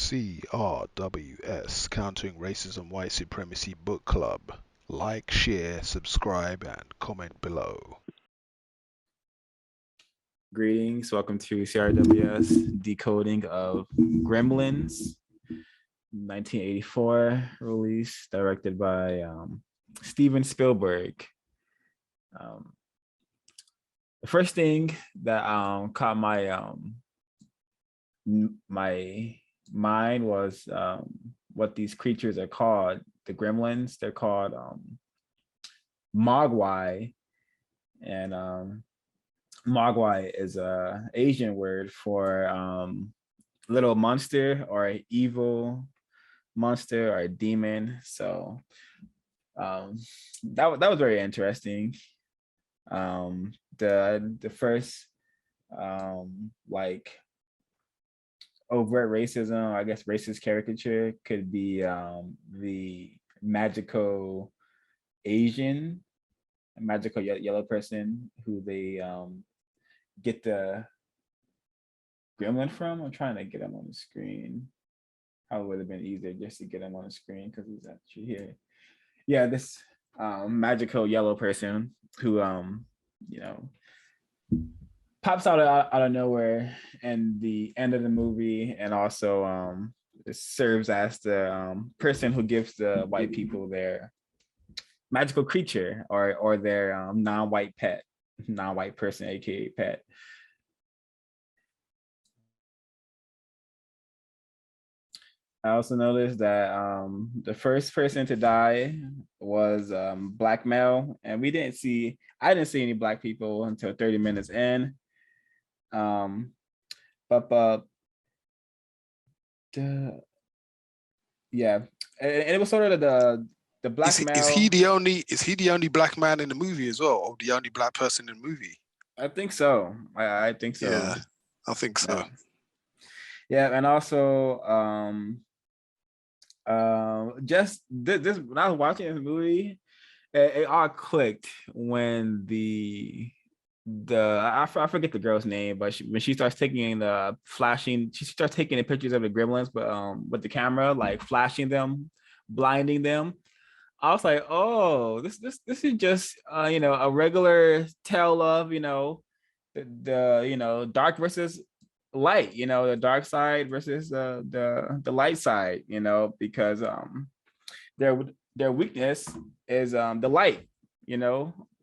CRWS, Countering Racism White Supremacy Book Club. Like, share, subscribe, and comment below. Greetings, welcome to CRWS Decoding of Gremlins, 1984 release, directed by Steven Spielberg. The first thing that caught my mind was what these creatures are called. The Gremlins, they're called Mogwai, and Mogwai is a Asian word for little monster or an evil monster or a demon. So that was very interesting. The first like overt racism, I guess racist caricature could be the magical Asian, a magical yellow person who they get the gremlin from. I'm trying to get him on the screen. Probably would have been easier just to get him on the screen because he's actually here. Yeah, this magical yellow person who pops out of nowhere in the end of the movie, and also it serves as the person who gives the white people their magical creature or their non-white pet, non-white person, aka pet. I also noticed that the first person to die was black male, and I didn't see any black people until 30 minutes in. Yeah, and it was sort of the black male. Is he the only black man in the movie as well, or the only black person in the movie? I think so. I think so. Yeah, I think so. Yeah, and also just this when I was watching this movie, it all clicked when I forget the girl's name, but when she starts taking the flashing, she starts taking the pictures of the gremlins, but with the camera, like flashing them, blinding them. I was like, oh, this is just a regular tale of the dark versus light, the dark side versus the light side, because their weakness is the light,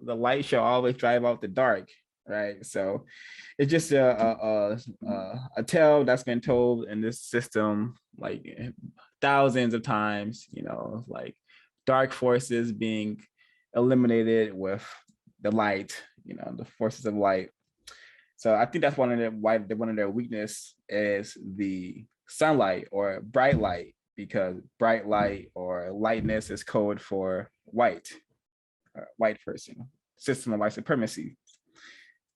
the light shall always drive out the dark, right? So it's just a tale that's been told in this system like thousands of times, like dark forces being eliminated with the light, the forces of light. So I think that's one of their weakness is the sunlight or bright light, because bright light or lightness is code for white person, system of white supremacy.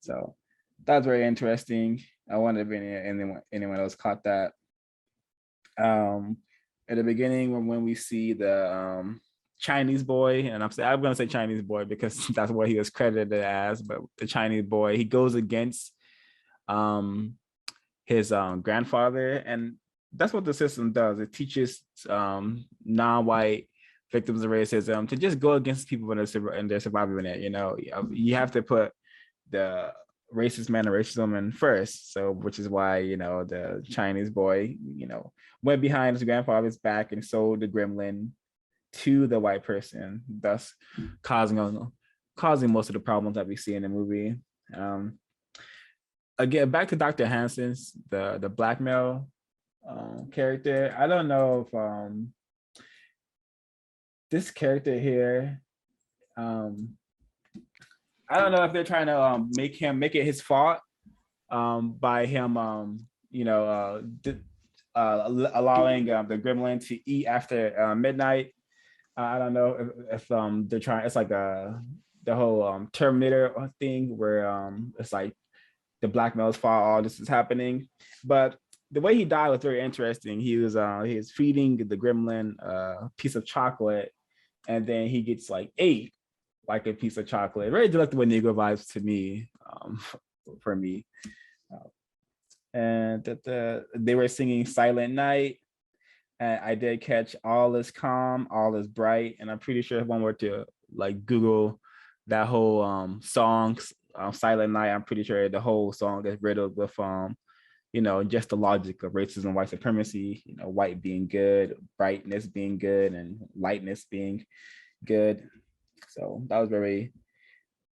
So that's very interesting. I wonder if anyone else caught that. At the beginning, when we see the Chinese boy, and I'm going to say Chinese boy because that's what he was credited as, but the Chinese boy, he goes against his grandfather, and that's what the system does. It teaches non-white victims of racism to just go against people when they're surviving it. You have to put the racist man of racism in first. So, which is why the Chinese boy went behind his grandfather's back and sold the gremlin to the white person, thus causing most of the problems that we see in the movie. Again, back to Dr. Hansen's the black male character. I don't know if this character here, I don't know if they're trying to make it his fault by him allowing the gremlin to eat after midnight. I don't know if they're trying. It's like the whole Terminator thing where it's like the black male's fault all this is happening. But the way he died was very interesting. He was feeding the gremlin a piece of chocolate, and then he gets like ate like a piece of chocolate. Very delectable Negro vibes to me, for me. And they were singing Silent Night. And I did catch All Is Calm, All Is Bright, and I'm pretty sure if one were to like Google that whole song, Silent Night, I'm pretty sure the whole song is riddled with just the logic of racism, white supremacy, white being good, brightness being good, and lightness being good. So that was very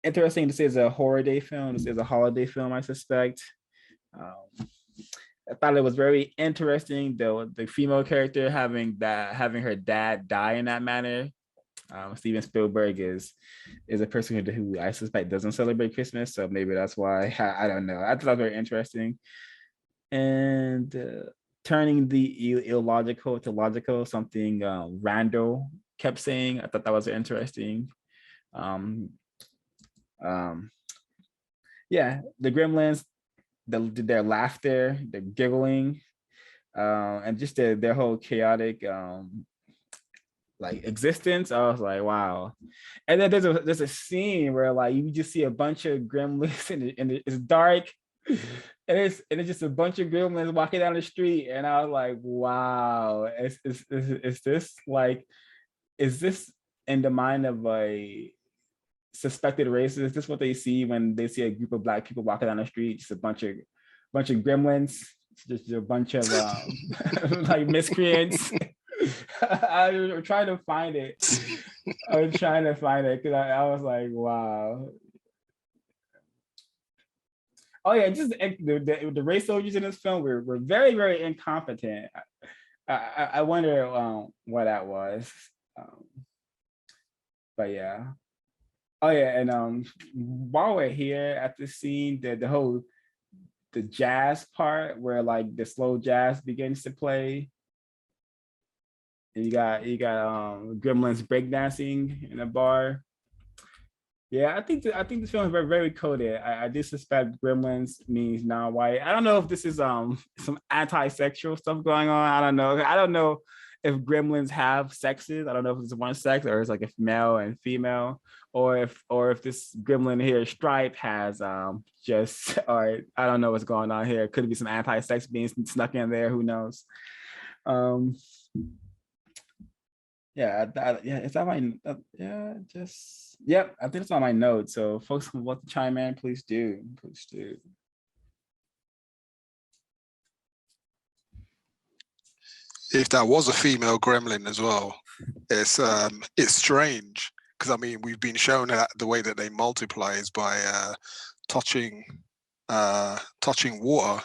interesting. This is a horror day film. This is a holiday film, I suspect. Um, I thought it was very interesting, though, the female character having her dad die in that manner. Steven Spielberg is a person who I suspect doesn't celebrate Christmas, so maybe that's why. I don't know. I thought that was very interesting. And turning the illogical to logical, something Randall kept saying. I thought that was interesting. Um, um, yeah, the Gremlins, their laughter, their giggling, and just their whole chaotic like existence. I was like, wow. And then there's a scene where like you just see a bunch of gremlins and it's dark. And it's just a bunch of gremlins walking down the street, and I was like, wow, is this in the mind of a suspected racist? Is this what they see when they see a group of Black people walking down the street? Just a bunch of gremlins, just a bunch of like miscreants. I was trying to find it. Because I was like, wow. Oh yeah, just the race soldiers in this film were very, very incompetent. I wonder what that was. But yeah. Oh yeah, and while we're here at the scene, the jazz part where like the slow jazz begins to play. And you got Gremlins breakdancing in a bar. Yeah, I think this film is very, very coded. I do suspect Gremlins means non-white. I don't know if this is some anti-sexual stuff going on. I don't know. I don't know if Gremlins have sexes. I don't know if it's one sex or it's like a male and female, or if this Gremlin here, Stripe, has just or I don't know what's going on here. Could be some anti-sex being snuck in there. Who knows? Yeah, is that my yep, I think it's on my notes. So folks who want to chime in, please do. If that was a female gremlin as well, it's strange because I mean we've been shown that the way that they multiply is by touching water.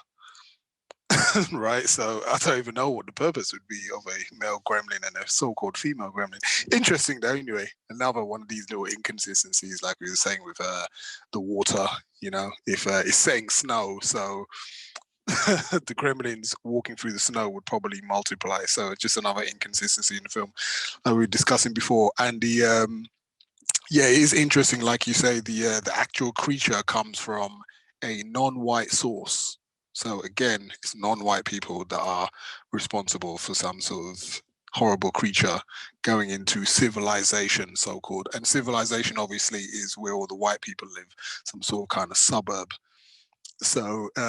Right, so I don't even know what the purpose would be of a male gremlin and a so-called female gremlin. Interesting though. Anyway, another one of these little inconsistencies, like we were saying with the water. If it's saying snow, so the gremlins walking through the snow would probably multiply. So just another inconsistency in the film that we were discussing before. And the it is interesting, like you say, the actual creature comes from a non-white source. So again, it's non-white people that are responsible for some sort of horrible creature going into civilization, so-called. And civilization obviously is where all the white people live, some sort of kind of suburb. So so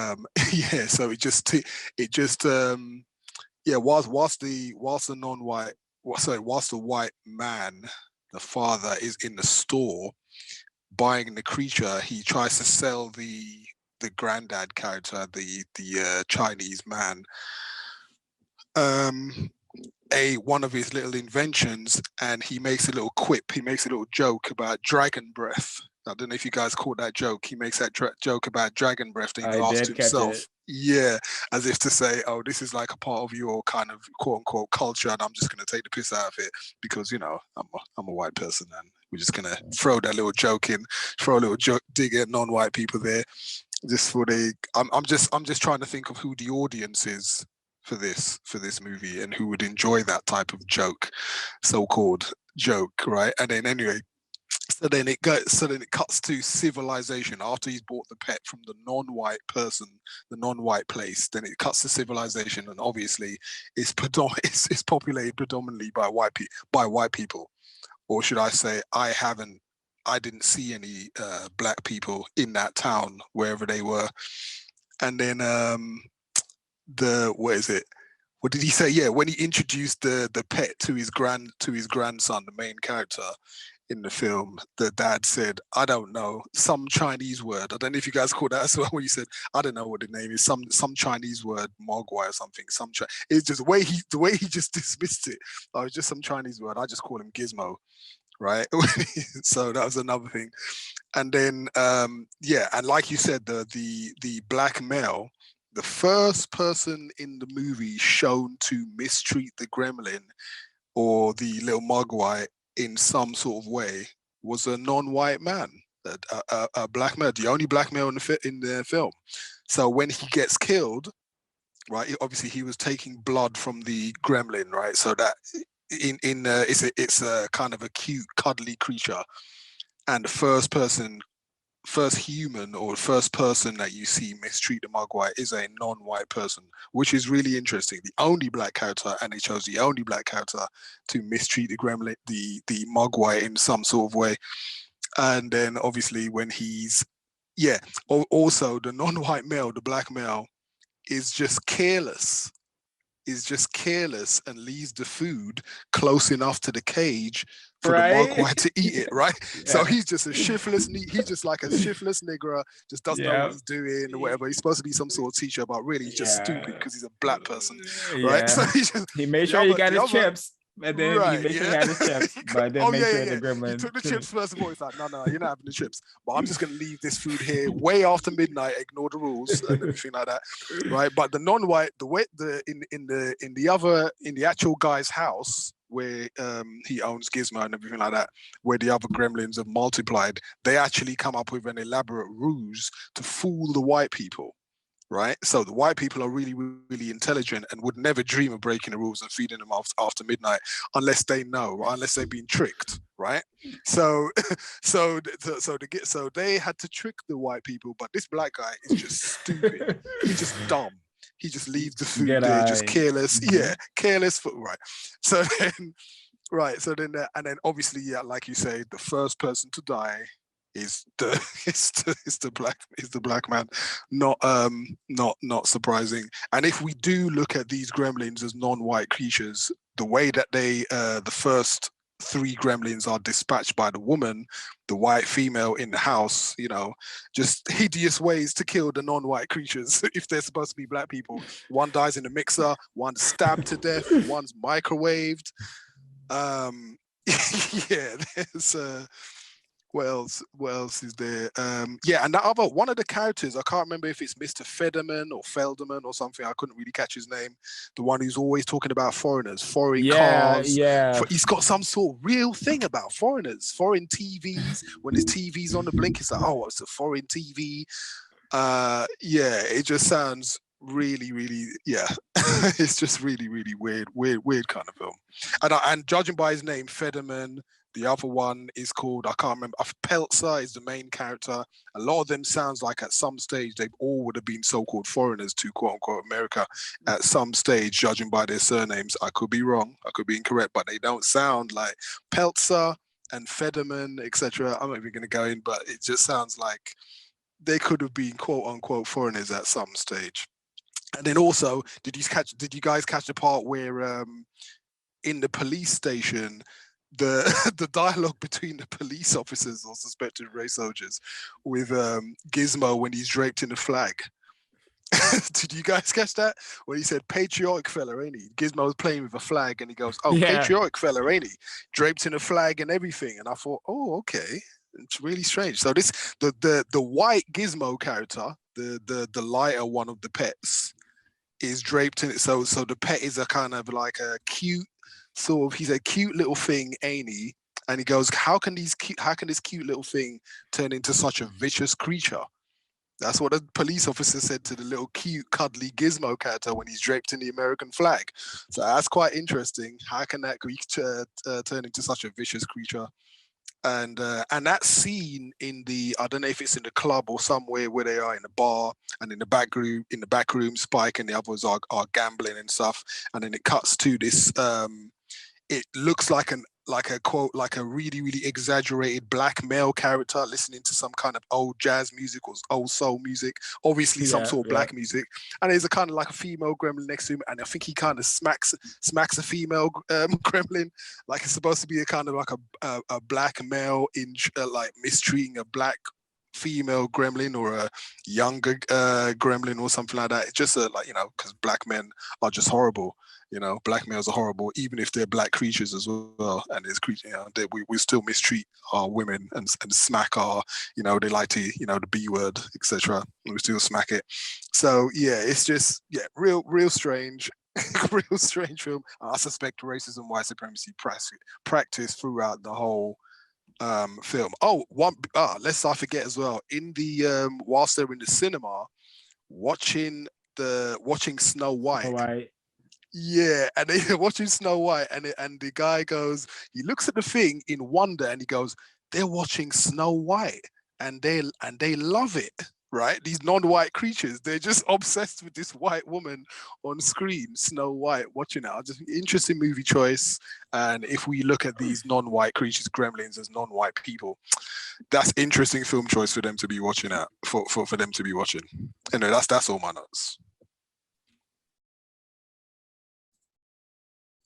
whilst the white man, the father, is in the store buying the creature, he tries to sell the granddad character, the Chinese man, one of his little inventions, and he makes a little quip. He makes a little joke about dragon breath. I don't know if you guys caught that joke. He makes that joke about dragon breath, and he laughs to himself. Yeah, as if to say, "Oh, this is like a part of your kind of quote unquote culture, and I'm just going to take the piss out of it because I'm a white person, and we're just going to throw that little joke in, throw a little joke, dig at non-white people there." Just for I'm just trying to think of who the audience is for this movie and who would enjoy that type of joke, so-called joke, right? And then anyway, so then it cuts to civilization after he's bought the pet from the non-white person, the non-white place. Then it cuts to civilization, and obviously it's populated predominantly by white people, or should I say, I didn't see any Black people in that town, wherever they were. And then what did he say? Yeah, when he introduced the pet to his grandson, the main character in the film, the dad said, "I don't know, some Chinese word." I don't know if you guys caught that as well. When he said, "I don't know what the name is, some Chinese word, Mogwai or something." It's just the way he just dismissed it. Oh, it's just some Chinese word. I just call him Gizmo, right? So that was another thing. And then and like you said, the black male, the first person in the movie shown to mistreat the gremlin or the little mogwai in some sort of way was a non-white man, a black male, the only black male in the film. So when he gets killed, right, obviously he was taking blood from the gremlin, right? So that it's a kind of a cute, cuddly creature, and the first human or first person that you see mistreat the Mogwai is a non-white person, which is really interesting. The only black character, and they chose the only black character to mistreat the gremlin, the Mogwai in some sort of way. And then obviously when also the non-white male, the black male, is just careless and leaves the food close enough to the cage for the mogwai to eat it, right? Yeah. So he's just he's just like a shiftless nigger, just doesn't know what he's doing or whatever. He's supposed to be some sort of teacher, but really he's just stupid because he's a black person, right? So he made sure he got his chips. And then he made sure he had his chips, but then make sure the gremlin. He took the chips first of all. He's like, no, you're not having the chips. But I'm just gonna leave this food here way after midnight, ignore the rules and everything like that, right? But the non-white, in the actual guy's house where he owns Gizmo and everything like that, where the other gremlins have multiplied, they actually come up with an elaborate ruse to fool the white people. Right, so the white people are really, really intelligent and would never dream of breaking the rules and feeding them after midnight unless they know, or unless they've been tricked. Right, so they had to trick the white people, but this black guy is just stupid. He's just dumb. He just leaves the food there, just careless. Yeah, careless. Right. So then, and then obviously, like you say, the first person to die is the black man. Not surprising. And if we do look at these gremlins as non-white creatures, the way that they the first 3 gremlins are dispatched by the woman, the white female in the house, just hideous ways to kill the non-white creatures if they're supposed to be black people. One dies in a mixer, one's stabbed to death, one's microwaved. There's what else is there? And that other one of the characters, I can't remember if it's Mr. Federman or Feldman or something. I couldn't really catch his name. The one who's always talking about foreigners, foreign cars. Yeah. He's got some sort of real thing about foreigners, foreign TVs. When his TV's on the blink, it's like, oh, it's a foreign TV. It just sounds really, really, it's just really, really weird kind of film. And judging by his name, Federman. The other one is called, I can't remember, Peltzer is the main character. A lot of them sounds like at some stage they all would have been so-called foreigners to quote-unquote America at some stage, judging by their surnames. I could be wrong, I could be incorrect, but they don't sound like Peltzer and Federman, etc. I'm not even going to go in, but it just sounds like they could have been quote-unquote foreigners at some stage. And then also, did you guys catch the part where in the police station, the dialogue between the police officers or suspected race soldiers with Gizmo when he's draped in a flag? Did you guys catch that? When he said, patriotic fella, ain't he? Gizmo was playing with a flag and he goes, patriotic fella, ain't he? Draped in a flag and everything. And I thought, oh, okay. It's really strange. So the white Gizmo character, the lighter one of the pets, is draped in it. So the pet is a kind of like a cute, he's a cute little thing, ain't he? And he goes, how can this cute little thing turn into such a vicious creature? That's what the police officer said to the little cute, cuddly Gizmo character when he's draped in the American flag. So that's quite interesting. How can that creature turn into such a vicious creature? And that scene in I don't know if it's in the club or somewhere where they are in the bar, and in the back room, Spike and the others are gambling and stuff. And then it cuts to this. It looks like like a quote, like a really, really exaggerated black male character listening to some kind of old jazz music or old soul music, obviously some sort of black music. And there's a kind of like a female gremlin next to him, and I think he kind of smacks a female gremlin, like it's supposed to be a kind of like a black male in like mistreating a black female gremlin or a younger gremlin or something like that. It's just like, you know, because black men are just horrible. You know, black males are horrible, even if they're black creatures as well. And there's creatures, you know, we still mistreat our women and smack our, you know, they like to, you know, the B word, etc. We still smack it. So yeah, it's just real strange. Real strange film. I suspect racism, white supremacy practice throughout the whole film. Lest I forget as well, in the whilst they're in the cinema watching Snow White. Yeah, and they're watching Snow White, and the guy goes, he looks at the thing in wonder, and he goes, they're watching Snow White, and they love it, right? These non-white creatures, they're just obsessed with this white woman on screen, Snow White, watching it. Just interesting movie choice. And if we look at these non-white creatures, gremlins, as non-white people, that's interesting film choice for them to be watching at, for them to be watching. Anyway, that's all my notes.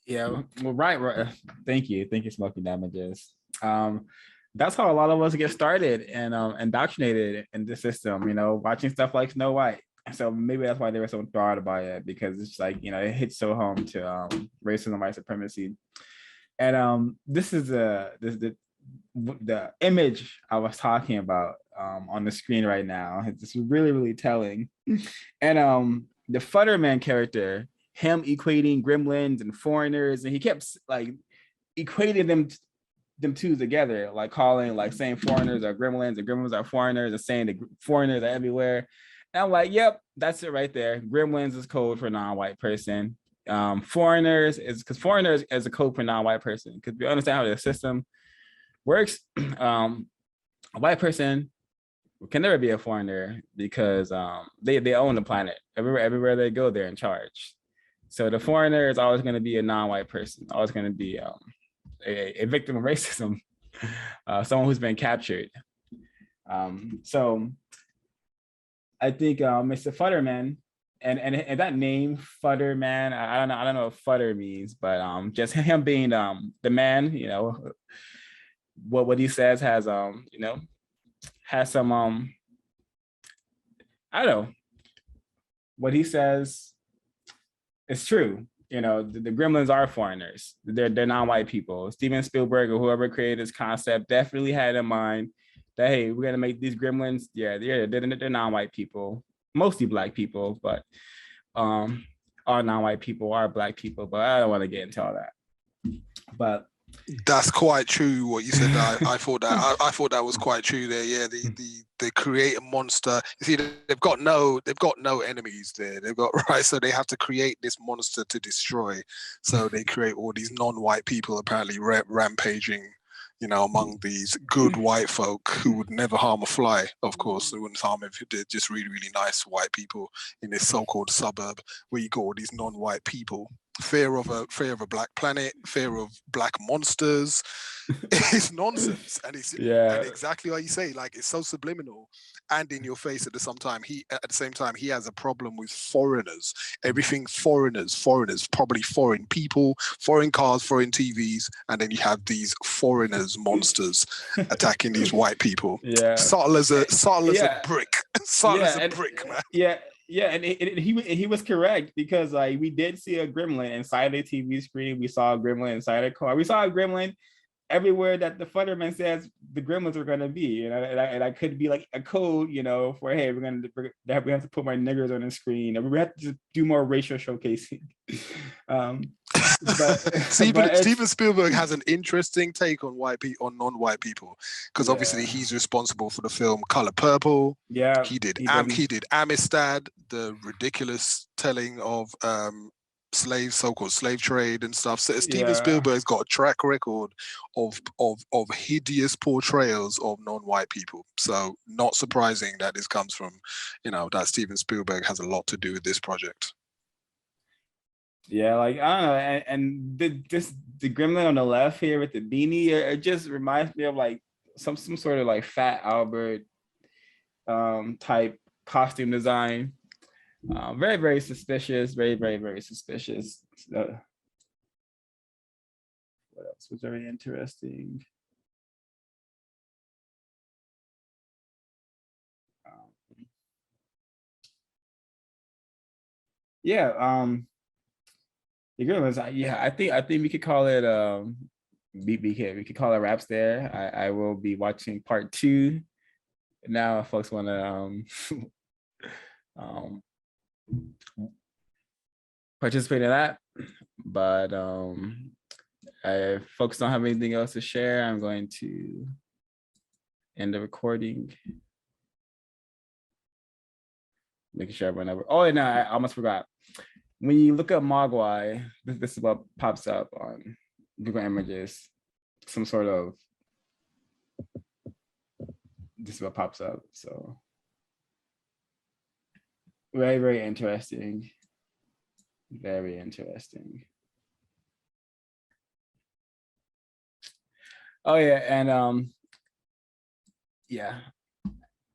Yeah, well, right. Thank you, Smoky Damages. That's how a lot of us get started and indoctrinated in the system, you know, watching stuff like Snow White. So maybe that's why they were so enthralled by it, because it's like, you know, it hits so home to racism, white supremacy. And this is the image I was talking about on the screen right now. It's really, really telling. And the Federman character, him equating gremlins and foreigners, and he kept like equating them two together, like saying foreigners are gremlins and gremlins are foreigners, and saying the foreigners are everywhere. And I'm like, yep, that's it right there. Gremlins is code for non-white person. Foreigners is a code for non-white person, because we understand how the system works. A white person can never be a foreigner because they own the planet. Everywhere they go, they're in charge. So the foreigner is always going to be a non-white person, always going to be a victim of racism, someone who's been captured. So I think Mr. Federman, and that name Federman, I don't know what Feder means, but just him being the man, you know, what he says has you know, has some I don't know, what he says. It's true. You know, the Gremlins are foreigners. They're non-white people. Steven Spielberg or whoever created this concept definitely had in mind that, hey, we're gonna make these Gremlins. Yeah, they're non-white people, mostly black people, but are non-white people, are black people. But I don't want to get into all that. But that's quite true what you said. I thought that was quite true there. Yeah, they create a monster. You see, they've got no enemies there. They've got so they have to create this monster to destroy. So they create all these non-white people apparently rampaging, you know, among these good white folk who would never harm a fly. Of course, they wouldn't harm if they're just really, really nice white people in this so-called suburb where you got all these non-white people. Fear of a black planet, fear of black monsters. It's nonsense, and it's and exactly like you say, like it's so subliminal and in your face at the same time. He has a problem with foreigners. Everything foreigners, probably foreign people, foreign cars, foreign TVs, and then you have these foreigners, monsters attacking these white people. Yeah, subtle as a brick, man. Yeah, and he was correct, because like we did see a gremlin inside a TV screen. We saw a gremlin inside a car. We saw a gremlin everywhere that the Federman says the gremlins are going to be. You know, and I could be like a code, you know, for, hey, we have to put more niggers on the screen, and we have to just do more racial showcasing. Steven Spielberg has an interesting take on non-white people, because obviously he's responsible for the film Color Purple. Yeah, he did Amistad, the ridiculous telling of so-called slave trade and stuff. So Steven Spielberg's got a track record of hideous portrayals of non-white people. So not surprising that this comes from, you know, that Steven Spielberg has a lot to do with this project. Yeah, like I don't know, and the gremlin on the left here with the beanie, it just reminds me of like some sort of like Fat Albert type costume design. Very, very suspicious. Very, very, very suspicious. What else was very interesting? Yeah, the good ones. Yeah, I think we could call it we could call it wraps there. I will be watching part 2 now. If folks want to um participate in that, but if folks don't have anything else to share, I'm going to end the recording. Making sure everyone ever. Oh, no, I almost forgot. When you look up Mogwai, this is what pops up on Google Images. Some sort of, this is what pops up. So very, very interesting. Very interesting. Oh yeah, and yeah.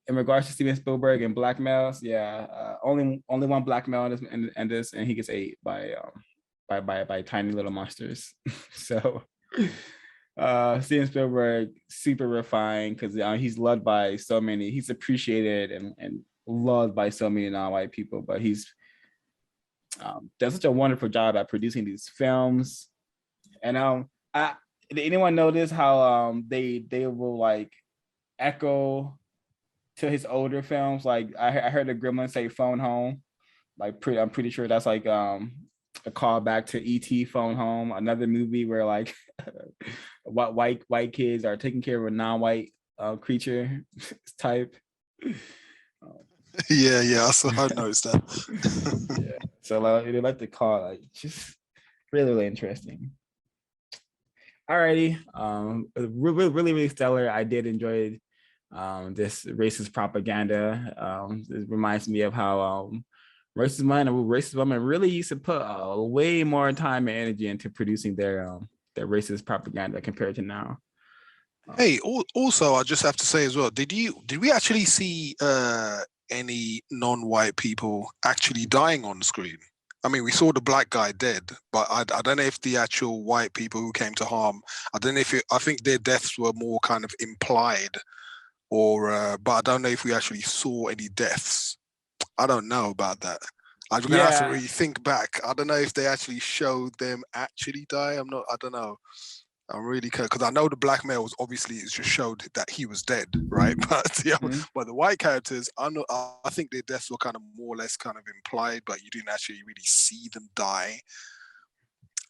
In regards to Steven Spielberg and blackmails, yeah, only one blackmail in this, and he gets ate by tiny little monsters. So Steven Spielberg, super refined, because he's loved by so many. He's appreciated and loved by so many non-white people, but he's does such a wonderful job at producing these films. And did anyone notice how they will like echo to his older films? Like I heard the Gremlin say "phone home." Like I'm pretty sure that's like a callback to E.T. Phone Home, another movie where like white kids are taking care of a non-white creature type. Yeah. I noticed that. Yeah. So they like to call like just really, really interesting. Alrighty. Really stellar. I did enjoy this racist propaganda. It reminds me of how racist women really used to put way more time and energy into producing their racist propaganda compared to now. Hey, also, I just have to say as well, did we actually see any non-white people actually dying on the screen? I mean, we saw the black guy dead, but I don't know if the actual white people who came to harm, I don't know if I think their deaths were more kind of implied, or but I don't know if we actually saw any deaths. I don't know about that. I'm gonna have to really think back. I don't know if they actually showed them actually die. I don't know. I'm really because I know the black male was obviously it just showed that he was dead, right? But yeah, but the white characters, I think their deaths were kind of more or less kind of implied, but you didn't actually really see them die.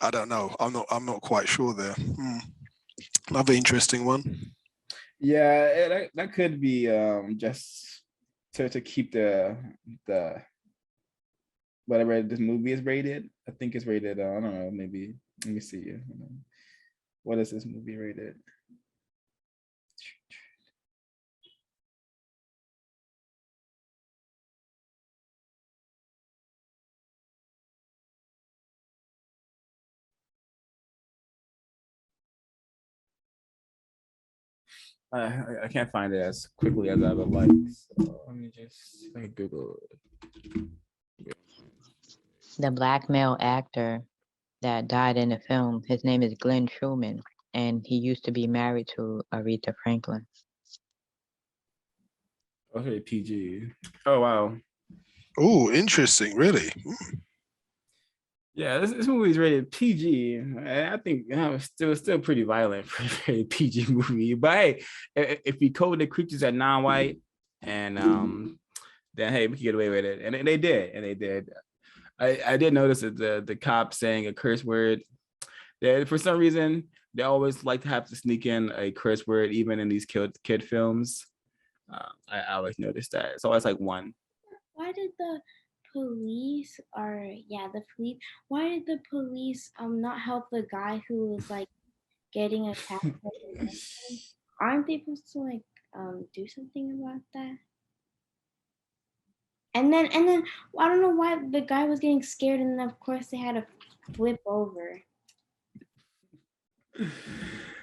I don't know. I'm not quite sure there. Another interesting one. Yeah, that could be just to keep the whatever this movie is rated. I think it's rated. I don't know. Maybe let me see. What is this movie rated? I can't find it as quickly as I would like. So let me just Google it. The black male actor that died in the film, his name is Glenn Truman, and he used to be married to Aretha Franklin. Okay, PG. Oh wow. Oh, interesting. Really. Yeah, this movie is rated PG. I think it was still pretty violent for a very PG movie. But hey, if you code the creatures at non-white, and then hey, we can get away with it. And they did. I did notice that the cop saying a curse word. That for some reason they always like to have to sneak in a curse word even in these kid films. I always noticed that. It's always like one. Why did the police why did the police not help the guy who was like getting attacked? Aren't they supposed to like do something about that? And then I don't know why the guy was getting scared, and then of course they had to flip over.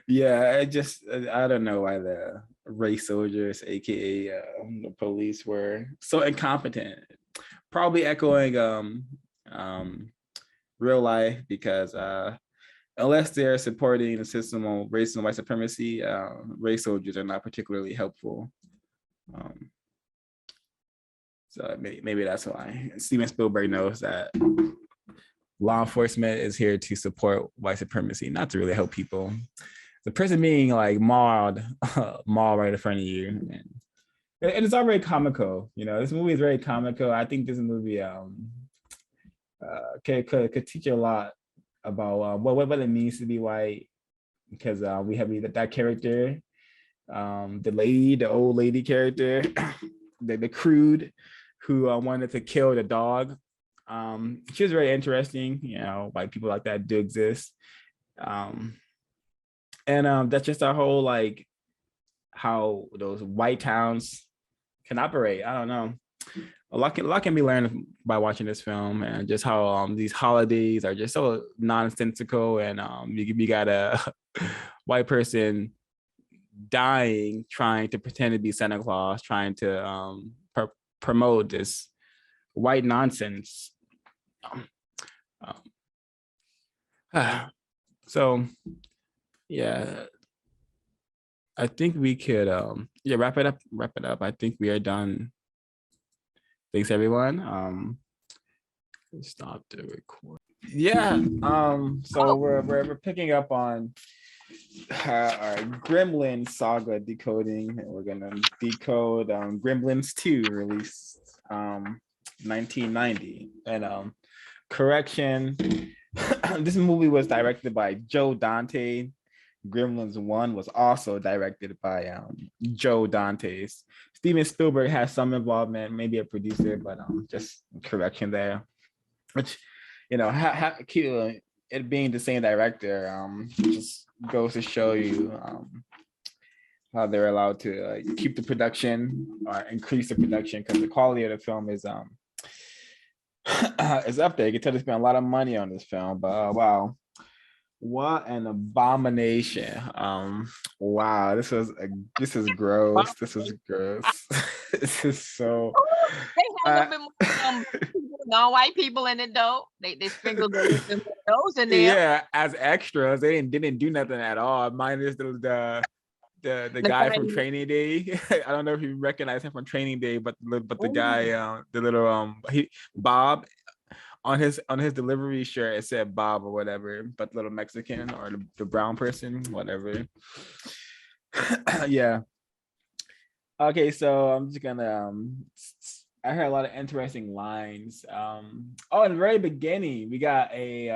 Yeah, I don't know why the race soldiers, aka the police, were so incompetent. Probably echoing real life, because unless they're supporting the system on race and white supremacy, race soldiers are not particularly helpful. So maybe that's why Steven Spielberg knows that law enforcement is here to support white supremacy, not to really help people. The person being like mauled right in front of you, and it's all very comical. This movie is very comical. I think this movie could teach you a lot about what it means to be white, because we have that character, the old lady character, the crude, who wanted to kill the dog. She was very interesting. White people like that do exist. And that's just our whole, like, how those white towns can operate. I don't know. A lot can be learned by watching this film, and just how these holidays are just so nonsensical, and you got a white person dying trying to pretend to be Santa Claus, trying to promote this white nonsense. So yeah, I think we could wrap it up. I think we are done. Thanks everyone. Stop the record. Yeah. So we're picking up on our Gremlin saga decoding, and we're gonna decode Gremlins 2, released 1990. And correction, this movie was directed by Joe Dante. Gremlins 1 was also directed by Joe Dante. Steven Spielberg has some involvement, maybe a producer, but just correction there. Which, it being the same director, just goes to show you how they're allowed to keep the production or increase the production, because the quality of the film is up there. You can tell they spent a lot of money on this film, but wow, what an abomination. Wow, this is gross. This is gross. This is so they had non-white people in it though. They sprinkled those in there. Yeah, as extras. They didn't do nothing at all, minus the guy from Training Day. I don't know if you recognize him from Training Day, but the guy, the little Bob, on his delivery shirt it said Bob or whatever, but the little Mexican or the brown person, whatever. Yeah. Okay, so I'm just gonna I heard a lot of interesting lines. In the very beginning, we got a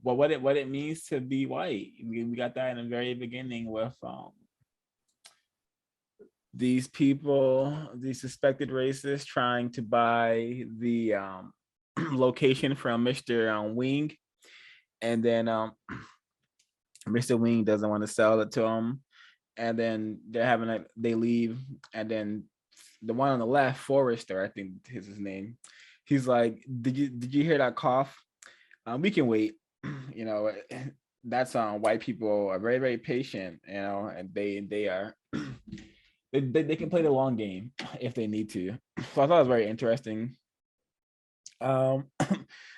what it means to be white. We got that in the very beginning with these people, these suspected racists, trying to buy the location from Mr. Wing, and then Mr. Wing doesn't want to sell it to them, and then they leave, and then the one on the left, Forrester, I think is his name, he's like, did you hear that cough? We can wait. That's white people are very, very patient, and they are they can play the long game if they need to. So I thought it was very interesting.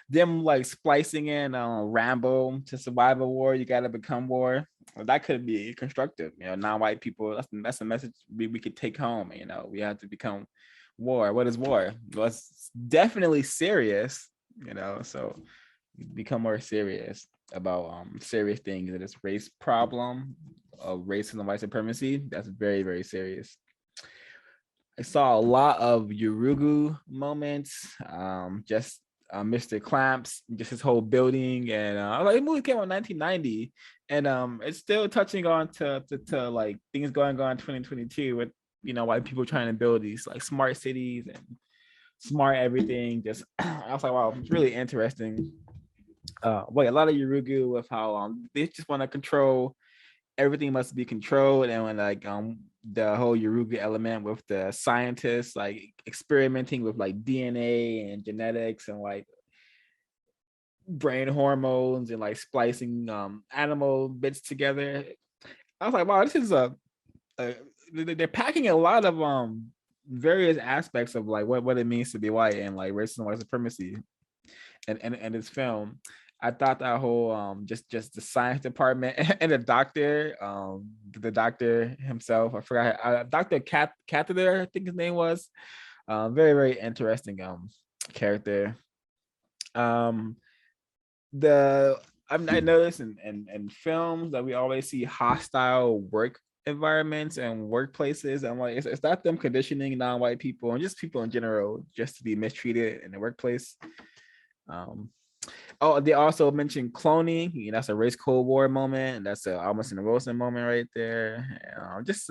Them like splicing in Rambo, to survive a war you gotta become war. That could be constructive. Non-white people, that's a message we could take home. We have to become war. What is war? Well, it's definitely serious. So become more serious about serious things. And this race problem of racism, white supremacy, that's very, very serious. I saw a lot of Urugu moments, just Mr. Clamps, just his whole building, and the movie came out in 1990, and it's still touching on to like things going on in 2022 with white people trying to build these like smart cities and smart everything. Just I was like, wow, it's really interesting. A lot of Urugu with how they just want to control. Everything must be controlled, and when like the whole Yurugu element with the scientists like experimenting with like DNA and genetics and like brain hormones and like splicing animal bits together. I was like, wow, this is they're packing a lot of various aspects of like what it means to be white and like racism, white supremacy, and this film. I thought that whole just the science department and the doctor himself, I forgot, Dr. Catheter, I think his name was, very, very interesting character. I noticed in films that we always see hostile work environments and workplaces. I'm like, it's not them conditioning non-white people and just people in general just to be mistreated in the workplace. Oh, they also mentioned cloning. You know, that's a race Cold War moment. That's almost an Wilson moment right there. Just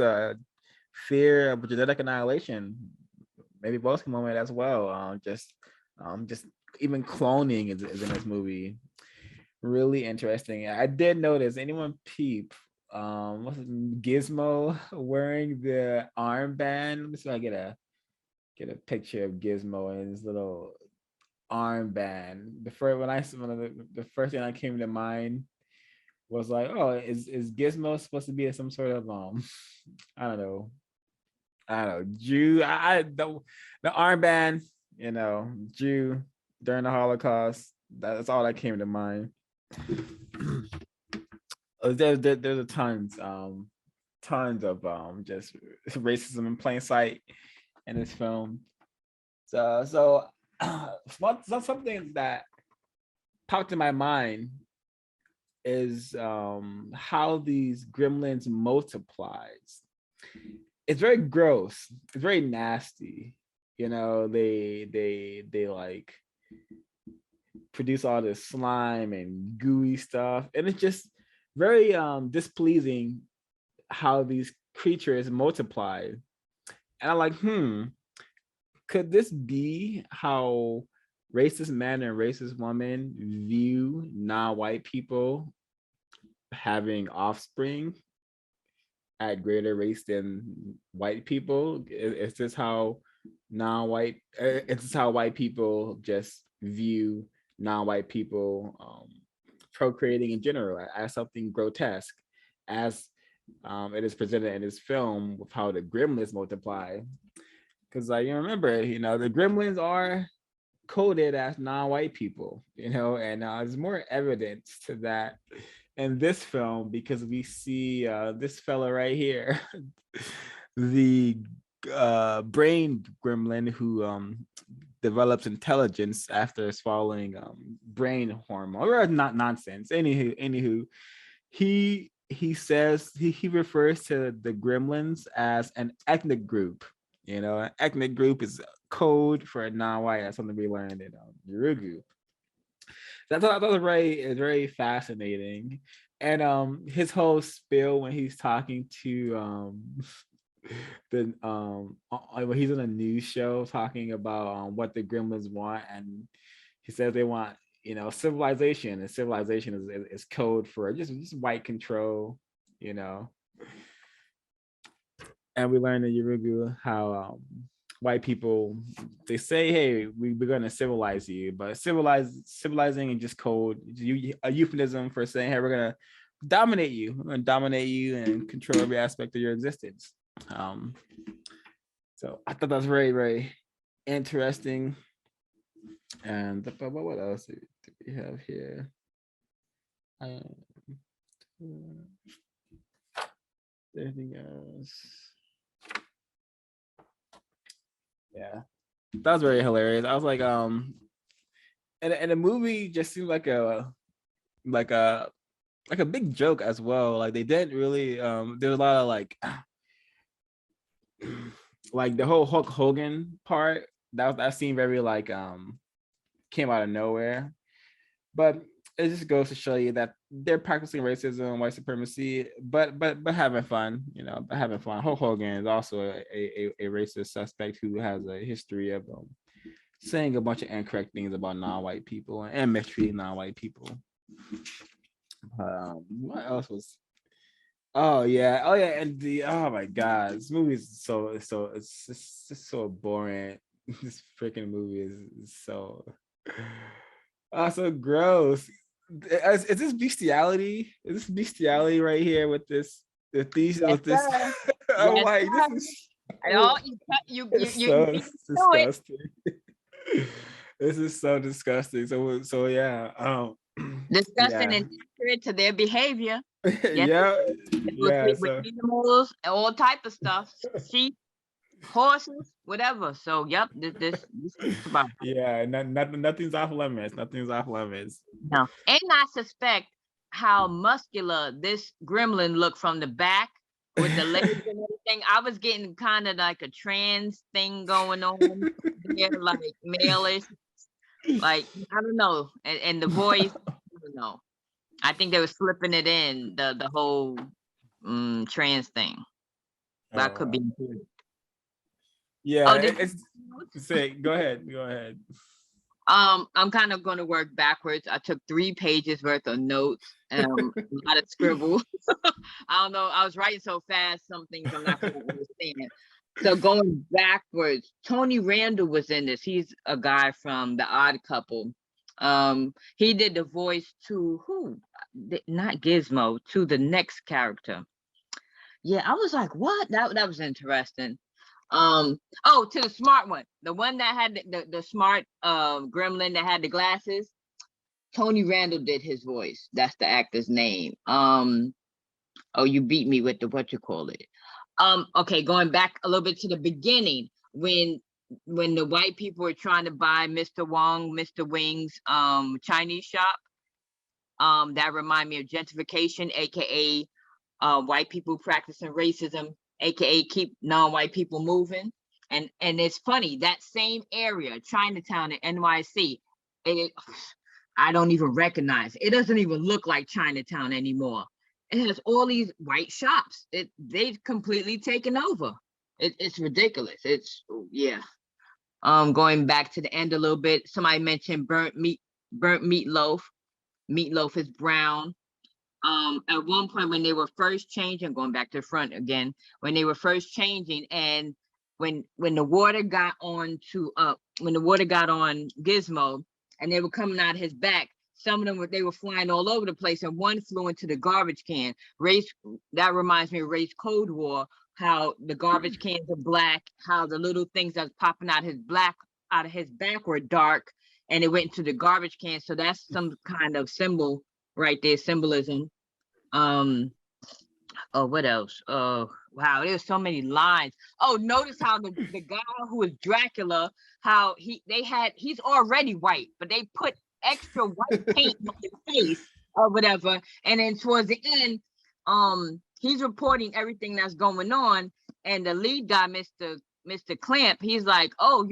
fear of genetic annihilation, maybe Wilson moment as well. Just even cloning is in this movie. Really interesting. I did notice, anyone peep what's it, Gizmo wearing the armband? Let me see if I get a picture of Gizmo and his little armband. The first thing that came to mind was like, oh, is Gizmo supposed to be some sort of I don't know Jew? The armband, you know, Jew during the Holocaust. That's all that came to mind. There's a tons of just racism in plain sight in this film. So something that popped in my mind is how these gremlins multiplies. It's very gross. It's very nasty. You know, they like produce all this slime and gooey stuff, and it's just very displeasing how these creatures multiply. And I'm like, could this be how racist men and racist women view non-white people having offspring at greater rates than white people? Is this how non-white? Is this how white people just view non-white people procreating in general as something grotesque, as it is presented in this film with how the gremlins multiply? Because like, you remember, you know, the gremlins are coded as non-white people, you know, and there's more evidence to that in this film because we see this fella right here, the brain gremlin who develops intelligence after swallowing brain hormone, or not nonsense. Anywho, he says he refers to the gremlins as an ethnic group. You know, an ethnic group is code for a non-white. That's something we learned in Yurugu. That was very fascinating. And his whole spiel when he's talking to when he's on a news show talking about what the gremlins want, and he says they want, you know, civilization, and civilization is code for just white control, you know. And we learned in Yurugu how white people, they say, hey, we're going to civilize you, but civilizing is just code, a euphemism for saying, hey, we're going to dominate you. We're going to dominate you and control every aspect of your existence. So I thought that's very, very interesting. And what else do we have here? Anything else? Yeah, that was very hilarious. I was like, and the movie just seemed like a big joke as well. Like they didn't really there's a lot of like the whole Hulk Hogan part that seemed very like came out of nowhere. But it just goes to show you that they're practicing racism, white supremacy, but having fun, you know, but having fun. Hulk Hogan is also a racist suspect who has a history of saying a bunch of incorrect things about non-white people and mistreating non-white people. What else was? Oh yeah, and oh my god, this movie is it's just so boring. This freaking movie is so so gross. Is this bestiality? Is this bestiality right here with this Yes, with this? sir. I'm Yes, like, sir. this is Oh, you it's you so beat me to it. disgusting. This is so disgusting. So yeah, Disgusting yeah, and accurate to their behavior. Yes, yeah, they will yeah. sleep with So animals, all type of stuff, sheep, horses, whatever. So, yep, this is about yeah, nothing's off limits. Nothing's off limits. no. And I suspect how muscular this gremlin looked from the back with the legs and everything. I was getting kind of like a trans thing going on there, like male-ish. Like, I don't know. And the voice, I don't know. I think they were slipping it in the whole trans thing. That could be. Yeah, Oh, did it's say. Go ahead. Go ahead. I'm kind of going to work backwards. I took 3 pages worth of notes, a lot of scribble. I don't know. I was writing so fast, some things I'm not going to understand. So going backwards, Tony Randall was in this. He's a guy from The Odd Couple. He did the voice to who? Not Gizmo, to the next character. Yeah, I was like, what? That was interesting. Oh, to the smart one, the one that had the smart gremlin that had the glasses. Tony Randall did his voice. That's the actor's name. Oh, you beat me with the what you call it. Okay, going back a little bit to the beginning when the white people were trying to buy Mr. Wong, Mr. Wing's Chinese shop. That remind me of gentrification, aka white people practicing racism, aka keep non-white people moving. And it's funny, that same area, Chinatown and NYC, I don't even recognize it. Doesn't even look like Chinatown anymore. It has all these white shops. They've completely taken over. It's ridiculous. It's yeah. Going back to the end a little bit, somebody mentioned burnt meatloaf. Meatloaf is brown. At one point when they were first changing, going back to the front again, when they were first changing, and when the water got on Gizmo, and they were coming out of his back, some of them they were flying all over the place, and one flew into the garbage can. That reminds me of Race Cold War, how the garbage cans are black, how the little things that's popping out of his back were dark, and it went into the garbage can. So that's some kind of symbol right there, symbolism. Oh, what else? Oh, wow, there's so many lines. Oh, notice how the guy who is Dracula, how he's already white, but they put extra white paint on his face or whatever. And then towards the end, he's reporting everything that's going on, and the lead guy, Mr. Clamp, he's like, oh,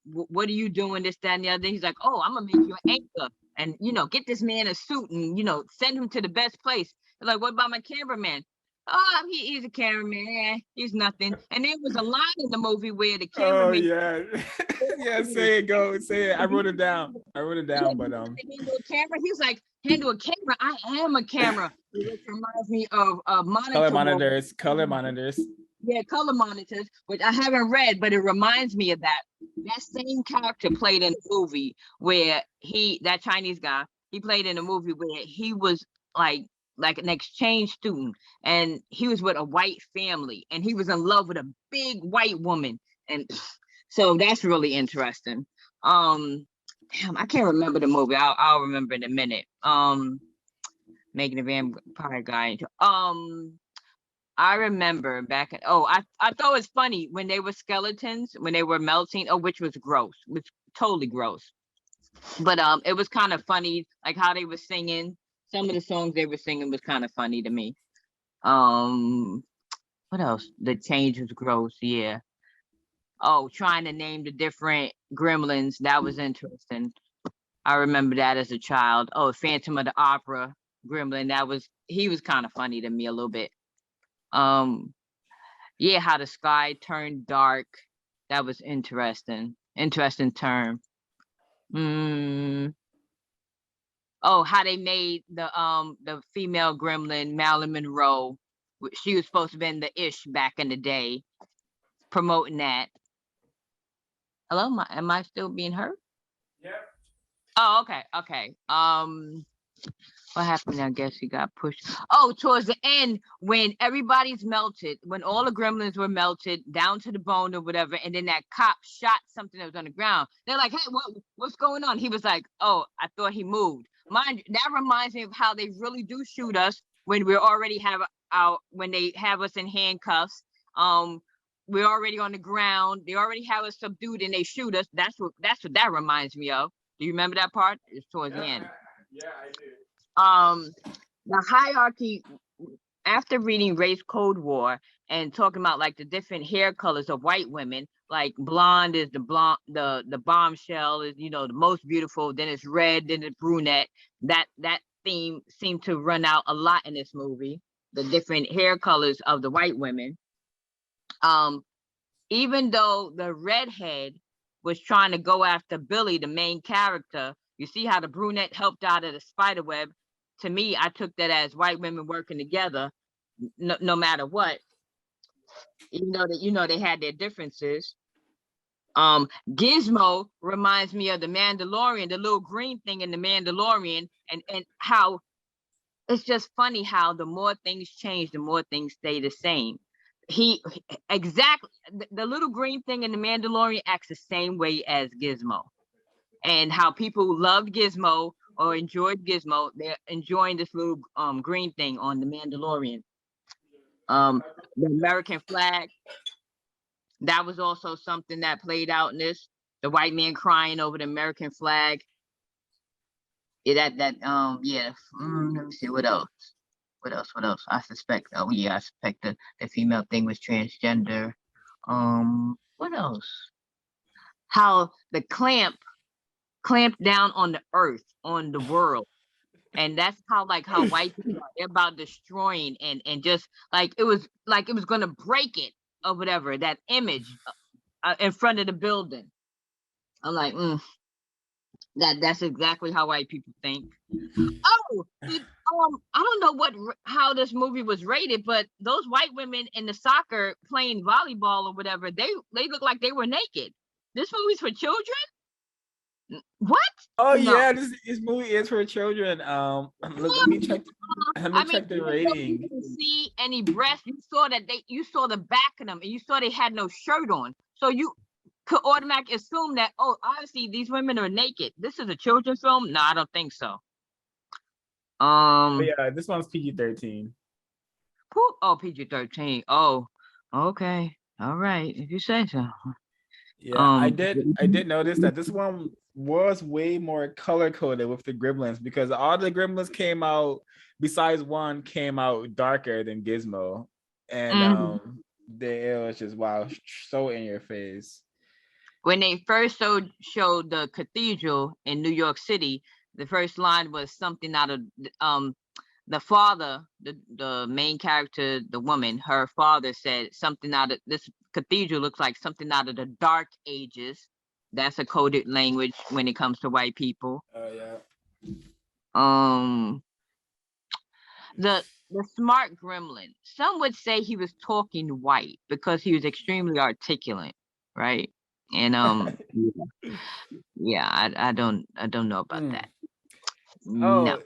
what are you doing, this, that, and the other? He's like, oh, I'm gonna make you an anchor, and get this man a suit, and send him to the best place. They're like, what about my cameraman? Oh, he's a cameraman. He's nothing. And there was a line in the movie where the cameraman. Oh yeah, yeah. Say it. Go. Say it. I wrote it down. But handle a camera. He's like, handle a camera. I am a camera. Which reminds me of color monitors. Yeah, color monitors, which I haven't read, but it reminds me of that. That same character played in a movie where that Chinese guy, he played in a movie where he was like an exchange student, and he was with a white family, and he was in love with a big white woman. And so that's really interesting. Damn, I can't remember the movie. I'll remember in a minute. Making a vampire guy. I remember back I thought it was funny when they were skeletons, when they were melting, which was totally gross. But it was kind of funny, like how they were singing. Some of the songs they were singing was kind of funny to me. What else? The change was gross, yeah. Oh, trying to name the different gremlins, that was interesting. I remember that as a child. Oh, Phantom of the Opera gremlin, he was kind of funny to me a little bit. Yeah, how the sky turned dark, that was interesting term. Oh, how they made the female gremlin Marilyn Monroe She was supposed to be in the Ish back in the day, promoting that. Hello, am I still being heard? Yeah. Oh, okay. What happened? I guess he got pushed. Oh, towards the end, when everybody's melted, when all the gremlins were melted down to the bone or whatever, and then that cop shot something that was on the ground. They're like, "Hey, what's going on?" He was like, "Oh, I thought he moved." Mind you, that reminds me of how they really do shoot us when we already have when they have us in handcuffs. We're already on the ground. They already have us subdued, and they shoot us. That's what that reminds me of. Do you remember that part? It's towards the end. Yeah, I do. The hierarchy, after reading Race Cold War and talking about like the different hair colors of white women, like blonde is the bombshell is, you know, the most beautiful, then it's red, then it's brunette. That theme seemed to run out a lot in this movie, the different hair colors of the white women. Even though the redhead was trying to go after Billy, the main character, you see how the brunette helped out of the spider web. To me, I took that as white women working together, no matter what. Even though that, you know, they had their differences. Gizmo reminds me of the Mandalorian, the little green thing in the Mandalorian, and how it's just funny how the more things change, the more things stay the same. Exactly, the little green thing in the Mandalorian acts the same way as Gizmo, and how people loved Gizmo or enjoyed Gizmo, they're enjoying this little green thing on the Mandalorian. The American flag, that was also something that played out in this. The white man crying over the American flag. Yeah, yeah. Let me see, what else? What else? I suspect, I suspect the female thing was transgender. What else? How the clamped down on the earth, on the world. And that's how white people are. They're about destroying and just like it was gonna break it or whatever, that image in front of the building. I'm like, that's exactly how white people think. Oh, I don't know how this movie was rated, but those white women in the soccer playing volleyball or whatever, they look like they were naked. This movie's for children? What? Oh No. yeah, this movie is for children. Let me check. Check the rating. You didn't see any breasts. You saw the back of them, and you saw they had no shirt on. So you could automatically assume that, oh, obviously these women are naked. This is a children's film? No, I don't think so. But yeah, this one's PG-13. Oh, PG-13. Oh, okay. All right, if you say so. Yeah, I did notice that this one was way more color coded with the Gremlins, because all the Gremlins came out, besides one, came out darker than Gizmo, and it was just, wow, so in your face. When they first showed the cathedral in New York City, the first line was something out of the father, the main character, the woman, her father said something out of this cathedral looks like something out of the Dark Ages. That's a coded language when it comes to white people. Oh yeah. The smart gremlin. Some would say he was talking white because he was extremely articulate, right? And yeah, I don't know about that. Oh, no.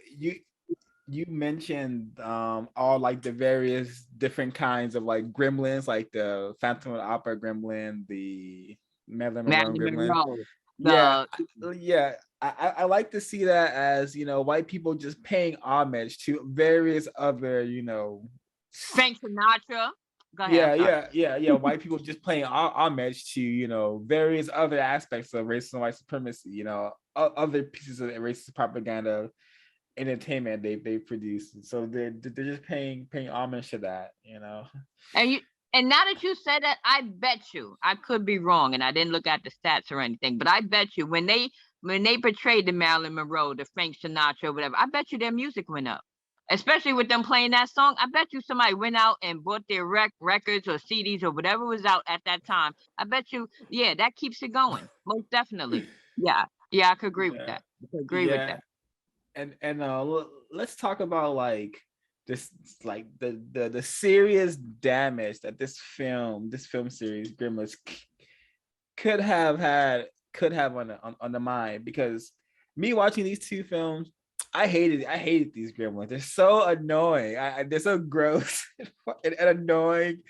You mentioned all like the various different kinds of like gremlins, like the Phantom of the Opera gremlin, the Marilyn Monroe gremlin. Yeah. I like to see that as, you know, white people just paying homage to various other, you know, Frank Sinatra. Go ahead, yeah. White people just paying homage to, you know, various other aspects of racism and white supremacy, you know, other pieces of racist propaganda entertainment they produce. So they're just paying homage to that, you know. And now that you said that, I bet you, I could be wrong, and I didn't look at the stats or anything, but I bet you when they portrayed the Marilyn Monroe, the Frank Sinatra, whatever, I bet you their music went up. Especially with them playing that song, I bet you somebody went out and bought their records or CDs or whatever was out at that time. I bet you, yeah, that keeps it going. Most definitely. Yeah, I could agree with that. I could agree with that. And let's talk about like this like the serious damage that this film series Gremlins could have on the mind, because me watching these two films, I hated these Gremlins. They're so annoying. They're so gross and annoying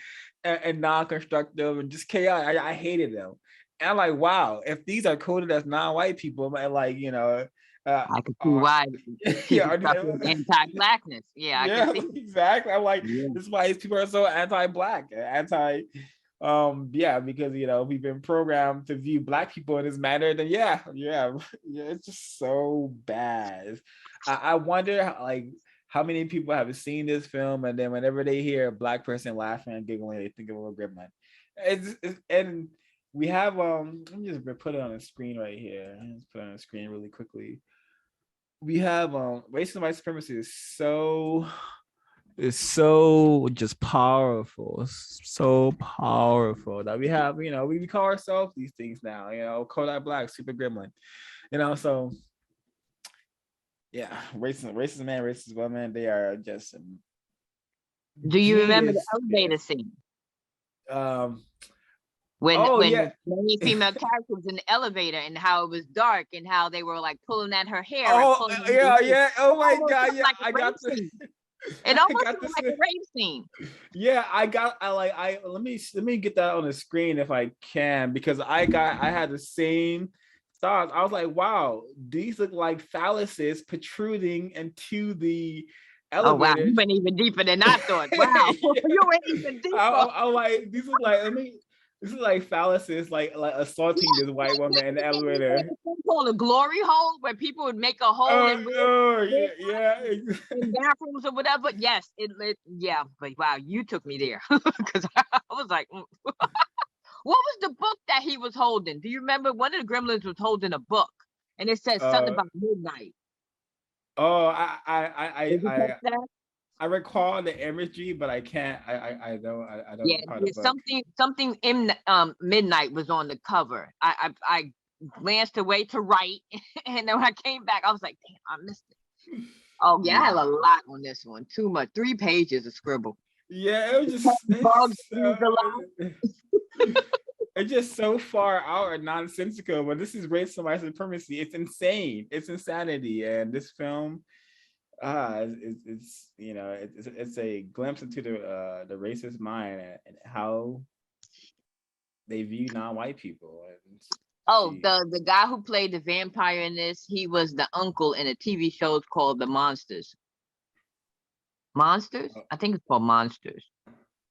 and non-constructive and just chaotic. I hated them. And I'm like, wow, if these are coded as non-white people, and like, I can see why people suffer anti-blackness. Yeah, I can see. Exactly. I'm like, this is why these people are so anti-black, yeah, because we've been programmed to view black people in this manner. Then yeah, it's just so bad. I wonder how many people have seen this film, and then whenever they hear a black person laughing and giggling, they think of a Gremlin. And we have let me just put it on the screen right here. Let's put it on the screen really quickly. We have racism and white supremacy is so just powerful, so powerful that we have, we call ourselves these things now, Kodak Black, Super Gremlin, so yeah, racist man, racist woman, they are just do you remember the elevator scene? When the many female characters was in the elevator and how it was dark and how they were like pulling at her hair. Oh my god, yeah, I got the it almost looks like a rape scene. Yeah, let me get that on the screen if I can, because I had the same thoughts. I was like, wow, these look like phalluses protruding into the elevator. Oh wow, you went even deeper than I thought. Wow, you went even deeper. I'm like, these look like, this is like phalluses, like assaulting this white woman in the elevator. Called a glory hole, where people would make a hole in bathrooms or whatever. Yes, yeah, but wow, you took me there, because I was like, what was the book that he was holding? Do you remember? One of the Gremlins was holding a book, and it said something about midnight. Oh, I recall the imagery, but I can't. I don't. Yeah, something in midnight was on the cover. I glanced away to right, and then when I came back, I was like, damn, I missed it. Oh yeah, I had a lot on this one. Too much. 3 pages of scribble. Yeah, it was it's just so far out and nonsensical. But this is racism, white supremacy. It's insane. It's insanity, and this film. It's a glimpse into the racist mind and how they view non-white people. The guy who played the vampire in this, he was the uncle in a TV show called The Monsters. Monsters? I think it's called Monsters.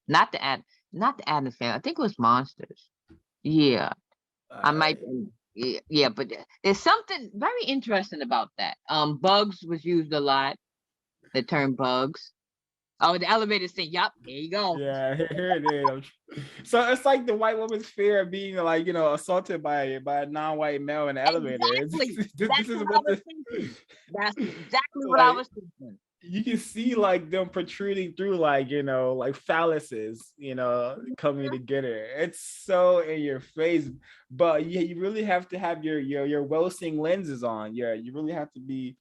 Not the Addams Family. I think it was Monsters. Yeah, I might. Yeah, but there's something very interesting about that. Bugs was used a lot. The term bugs. Oh, the elevator scene. Yup, here you go. Yeah, here it is. So it's like the white woman's fear of being assaulted by a non-white male in the elevator. Exactly. That's exactly what I was thinking. You can see them protruding through like phalluses, coming together. It's so in your face, but you really have to have your well-seeing lenses on. Yeah, you really have to be,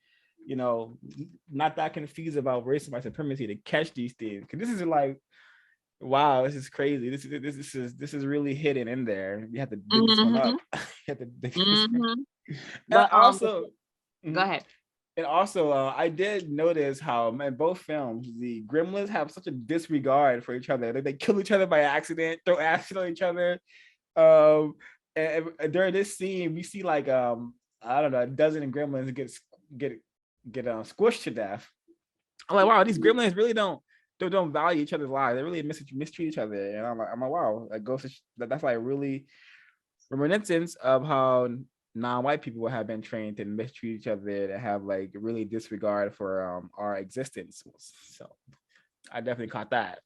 not that confused about race and white supremacy to catch these things. Because this is like, wow, this is crazy. This is really hidden in there. You have to dig this one up. You have to dig this one. But also, go ahead. And also, I did notice how in both films, the Gremlins have such a disregard for each other. They kill each other by accident, throw acid on each other. And during this scene, we see I don't know, a dozen Gremlins get squished to death. I'm like, wow, these Gremlins really don't value each other's lives. They really mistreat each other. And I'm like, wow, that's like really reminiscence of how non-white people have been trained to mistreat each other, to have really disregard for our existence. So I definitely caught that.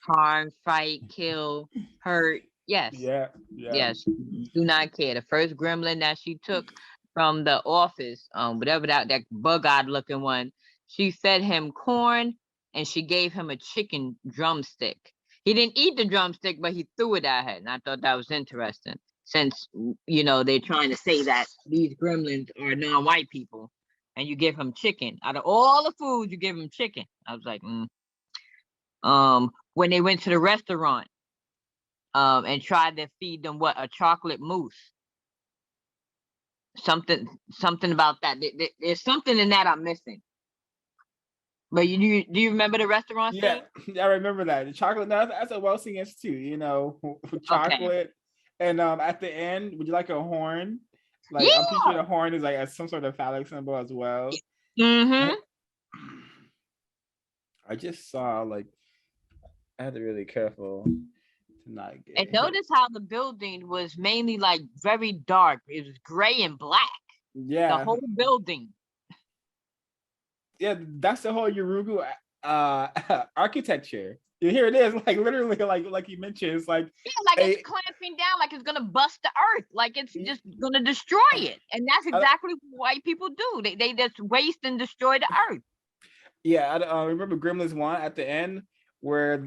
Harm, fight, kill, hurt. Yes. Yeah. Yes. Do not care. The first Gremlin that she took from the office, whatever that bug-eyed looking one, she fed him corn and she gave him a chicken drumstick. He didn't eat the drumstick, but he threw it at her, and I thought that was interesting. Since they're trying to say that these Gremlins are non-white people, and you give him chicken. Out of all the food, you give him chicken. I was like, when they went to the restaurant, and tried to feed them a chocolate mousse. Something about that. There's something in that I'm missing. But do you remember the restaurant scene? Yeah, I remember that. The chocolate, no, that's a well seen too, you know, chocolate. Okay. And at the end, would you like a horn? Like, yeah. I'm pretty sure the horn is like some sort of phallic symbol as well. Mm-hmm. I just saw, like, I had to be really careful to not get and notice how the building was mainly like very dark. It was gray and black. Yeah. The whole building. Yeah, that's the whole Urugu architecture. Here it is, like literally, like you mentioned, it's like it's clamping down, like it's gonna bust the earth, like it's just gonna destroy it, and that's exactly what white people do. They just waste and destroy the earth. Yeah, I remember Gremlins 1 at the end where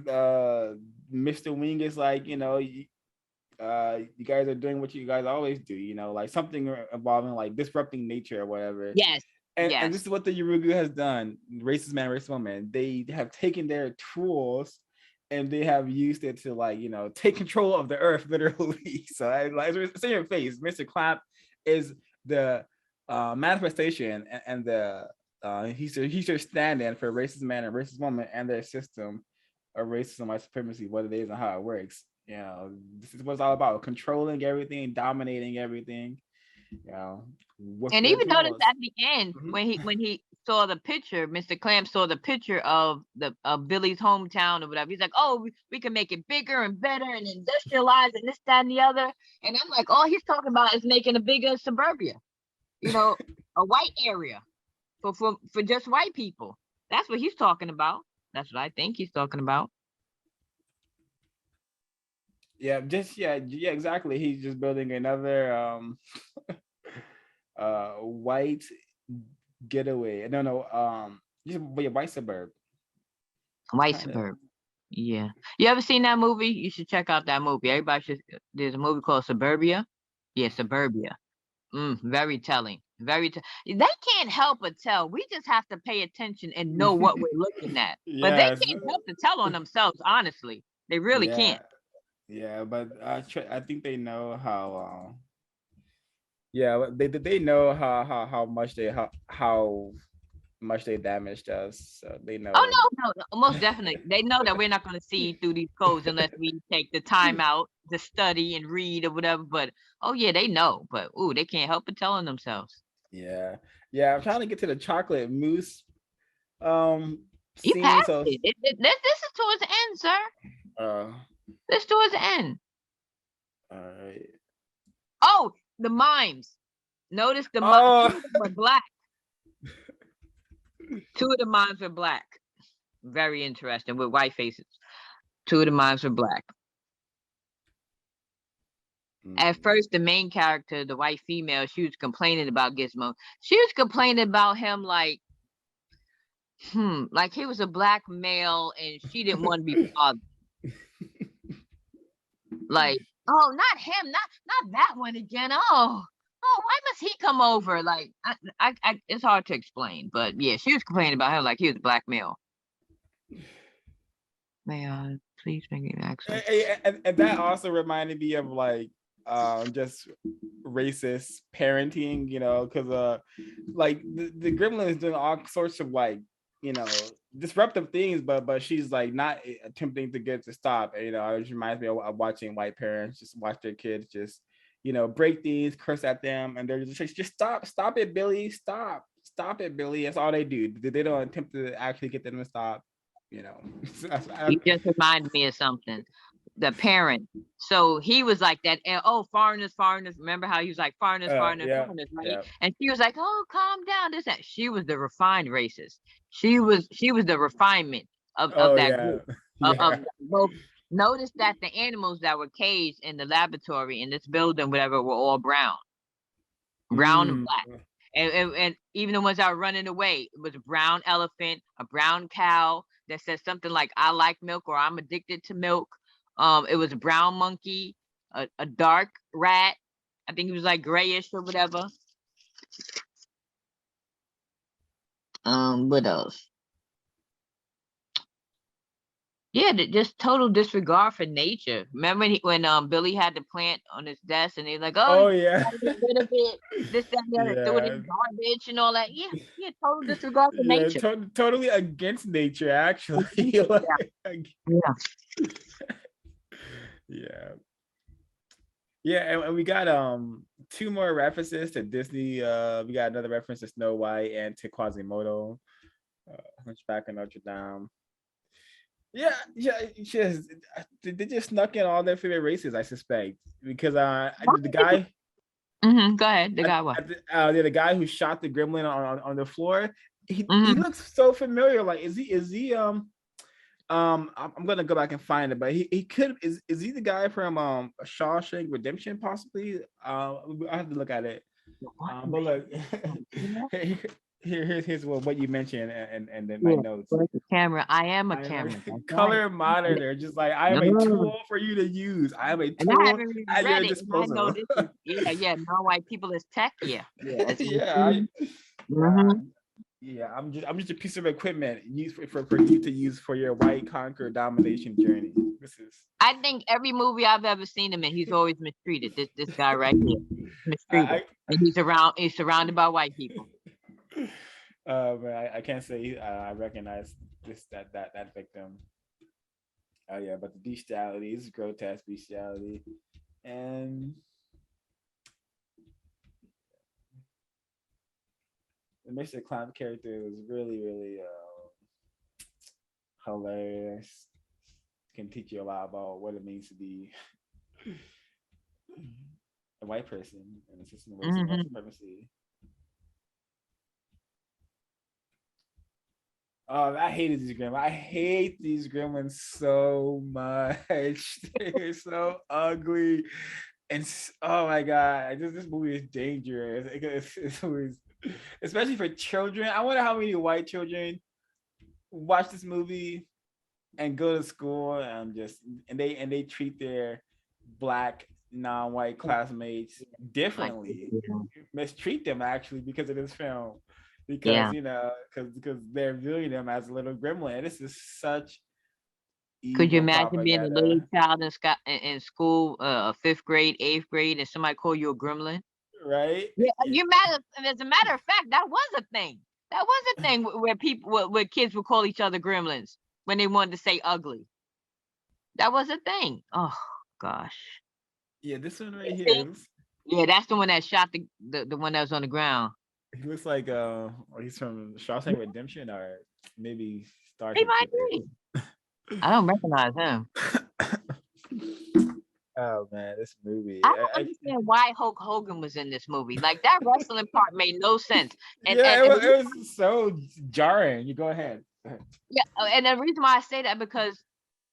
Mr. Wing is like, you know, you guys are doing what you guys always do, you know, like something involving like disrupting nature or whatever. Yes. And this is what the Urugu has done. Racist man, racist woman. They have taken their tools and they have used it to, like, you know, take control of the earth, literally. So it's in your face. Mr. Clap is the manifestation and the he's your stand-in for racist man and racist woman and their system of racism, white supremacy, what it is and how it works. You know, this is what it's all about: controlling everything, dominating everything. You know, and even notice at the end when he saw the picture, Mr. Clamp saw the picture of Billy's hometown or whatever. He's like, oh, we can make it bigger and better and industrialize and this, that, and the other. And I'm like, all he's talking about is making a bigger suburbia, you know, a white area for just white people. That's what he's talking about. That's what I think he's talking about. Yeah, exactly. He's just building another white getaway. Just a white suburb. White suburb. Yeah. You ever seen that movie? You should check out that movie. Everybody should. There's a movie called Suburbia. Yeah, Suburbia. Very telling. They can't help but tell. We just have to pay attention and know what we're looking at. Yes. But they can't help to tell on themselves, honestly. They really can't. Yeah, but I think they know how. They know how much they damaged us. So they know. Oh no, most definitely. They know that we're not going to see through these codes unless we take the time out to study and read or whatever. But they know. But they can't help but telling themselves. Yeah. I'm trying to get to the chocolate mousse. You passed it. This is towards the end, sir. This towards the end. All right. Oh, the mimes. Notice the mimes were black. Two of the mimes were black. Very interesting, with white faces. Two of the mimes were black. At first, the main character, the white female, she was complaining about Gizmo. She was complaining about him like he was a black male and she didn't want to be bothered. Like, oh, not him, not that one again. Oh, why must he come over? Like, I it's hard to explain, but yeah, she was complaining about him like he was a black male. May I please make an accent? And that also reminded me of like just racist parenting, you know, because like the Gremlin is doing all sorts of like, you know, disruptive things, but she's like not attempting to get to stop. And, you know, it reminds me of watching white parents just watch their kids just, you know, break things, curse at them, and they're just stop it, Billy, stop it, Billy. That's all they do. They don't attempt to actually get them to stop, you know. You just reminded me of something. The parent. So he was like that, and foreigners. Remember how he was like foreigners, right? Yeah. And she was like, oh, calm down. This, that. She was the refined racist. She was the refinement of that group. Of both. Notice that the animals that were caged in the laboratory in this building, whatever, were all brown and black. And even the ones that were running away, it was a brown elephant, a brown cow that said something like, I like milk or I'm addicted to milk. It was a brown monkey, a dark rat. I think it was like grayish or whatever. What else? Yeah, just total disregard for nature. Remember when Billy had the plant on his desk and he's like, "Oh, Oh you yeah. gotta get rid of it." This, that, and the other. Threw it in Yeah. the garbage and all that. Yeah, yeah, total disregard for Yeah, nature. totally against nature, actually. Yeah. Yeah. Yeah, and we got 2 more references to Disney. We got another reference to Snow White and to Quasimodo, Hunchback of Notre Dame. Yeah, just they just snuck in all their favorite races, I suspect, because the guy. Go ahead. The guy what? The guy who shot the gremlin on the floor. He looks so familiar. Like, is he I'm gonna go back and find it, but he could is he the guy from Shawshank Redemption possibly? I have to look at it. But look, here's what you mentioned and then my notes. Where's the camera? I am a camera. Color monitor, just like I am a tool for you to use. I am a tool at your disposal. Yeah, non-white people is tech. Yeah. Yeah, I'm just a piece of equipment used for you to use for your white conquer domination journey. I think every movie I've ever seen him in, he's always mistreated. This guy right here, mistreated, and he's surrounded by white people. But I can't say I recognize that victim. Oh yeah, but the bestiality is grotesque bestiality, and the Mr. Clown character was really hilarious. Can teach you a lot about what it means to be a white person in a system of white supremacy. I hated these gremlins. I hate these gremlins so much. They're so ugly. And oh my god, this movie is dangerous. It's always, especially for children. I wonder how many white children watch this movie and go to school and they treat their black non-white classmates differently, mistreat them actually because of this film, because because they're viewing them as a little gremlin. This is such Could you imagine being a little child in school, 5th grade, 8th grade, and somebody call you a gremlin? Right? Yeah, as a matter of fact, that was a thing. That was a thing where kids would call each other gremlins when they wanted to say ugly. That was a thing. Oh gosh. Yeah, this one right here. Yeah, that's the one that shot the one that was on the ground. He looks like he's from Shawshank Redemption or maybe Star Trek. He might be. I don't recognize him. Oh man, this movie. I don't understand why Hulk Hogan was in this movie. Like, that wrestling part made no sense. And it was so jarring. You go ahead. Yeah, and the reason why I say that, because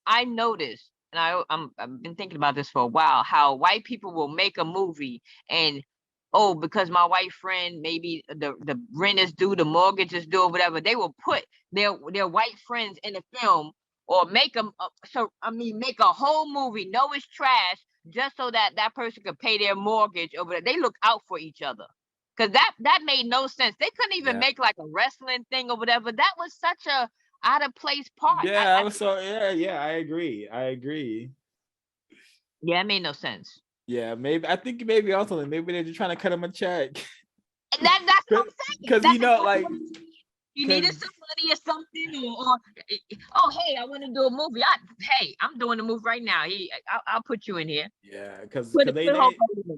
I noticed, and I've been thinking about this for a while, how white people will make a movie and because my white friend, maybe the rent is due, the mortgage is due, or whatever, they will put their white friends in the film, or make them make a whole movie, know it's trash, just so that person could pay their mortgage over there. They look out for each other, because that made no sense. They couldn't even make like a wrestling thing or whatever. That was such a out of place part. Yeah, I agree. Yeah, it made no sense. Yeah, I think maybe they're just trying to cut him a check. And that's what I'm saying. Because you needed somebody or something, or hey, I want to do a movie. I'm doing a movie right now. I'll put you in here. Yeah, because they in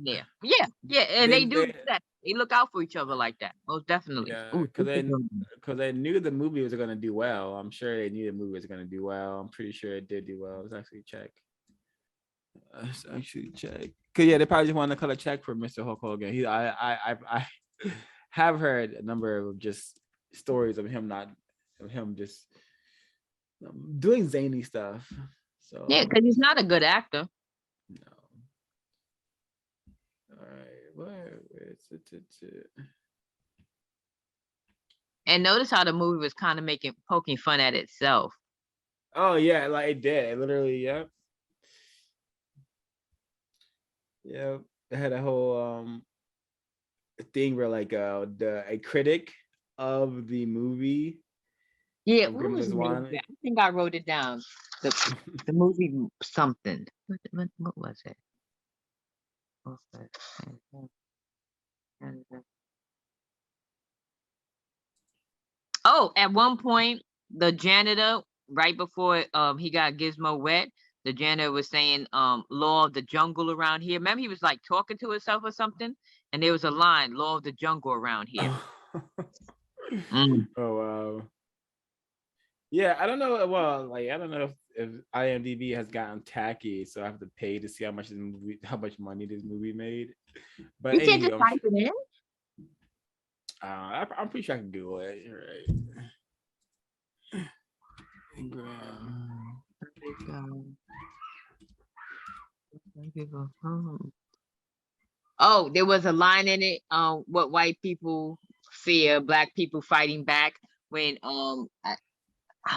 there. Yeah, and they do that. They look out for each other like that, most definitely. Yeah, because they knew the movie was going to do well. I'm sure they knew the movie was going to do well. I'm pretty sure it did do well. Let's actually check. Cause they probably just wanted to cut a check for Mr. Hulk Hogan. I have heard a number of just stories of him just doing zany stuff. So yeah, because he's not a good actor. No. All right, where is it? And notice how the movie was kind of poking fun at itself. Oh yeah, like it did. It literally, yep. Yeah, they had a whole thing where like a critic of the movie. Yeah, what was the name of it? I think I wrote it down. The movie something. What was it? Oh, at one point, the janitor, right before he got Gizmo wet, the janitor was saying law of the jungle around here. Remember, he was like talking to himself or something, and there was a line, law of the jungle around here. Oh wow. Yeah, I don't know. Well, like I don't know if IMDb has gotten tacky, so I have to pay to see how much money this movie made. But you can't just type it in. I'm pretty sure I can Google it. You're right. Oh, there was a line in it. What white people fear, black people fighting back. When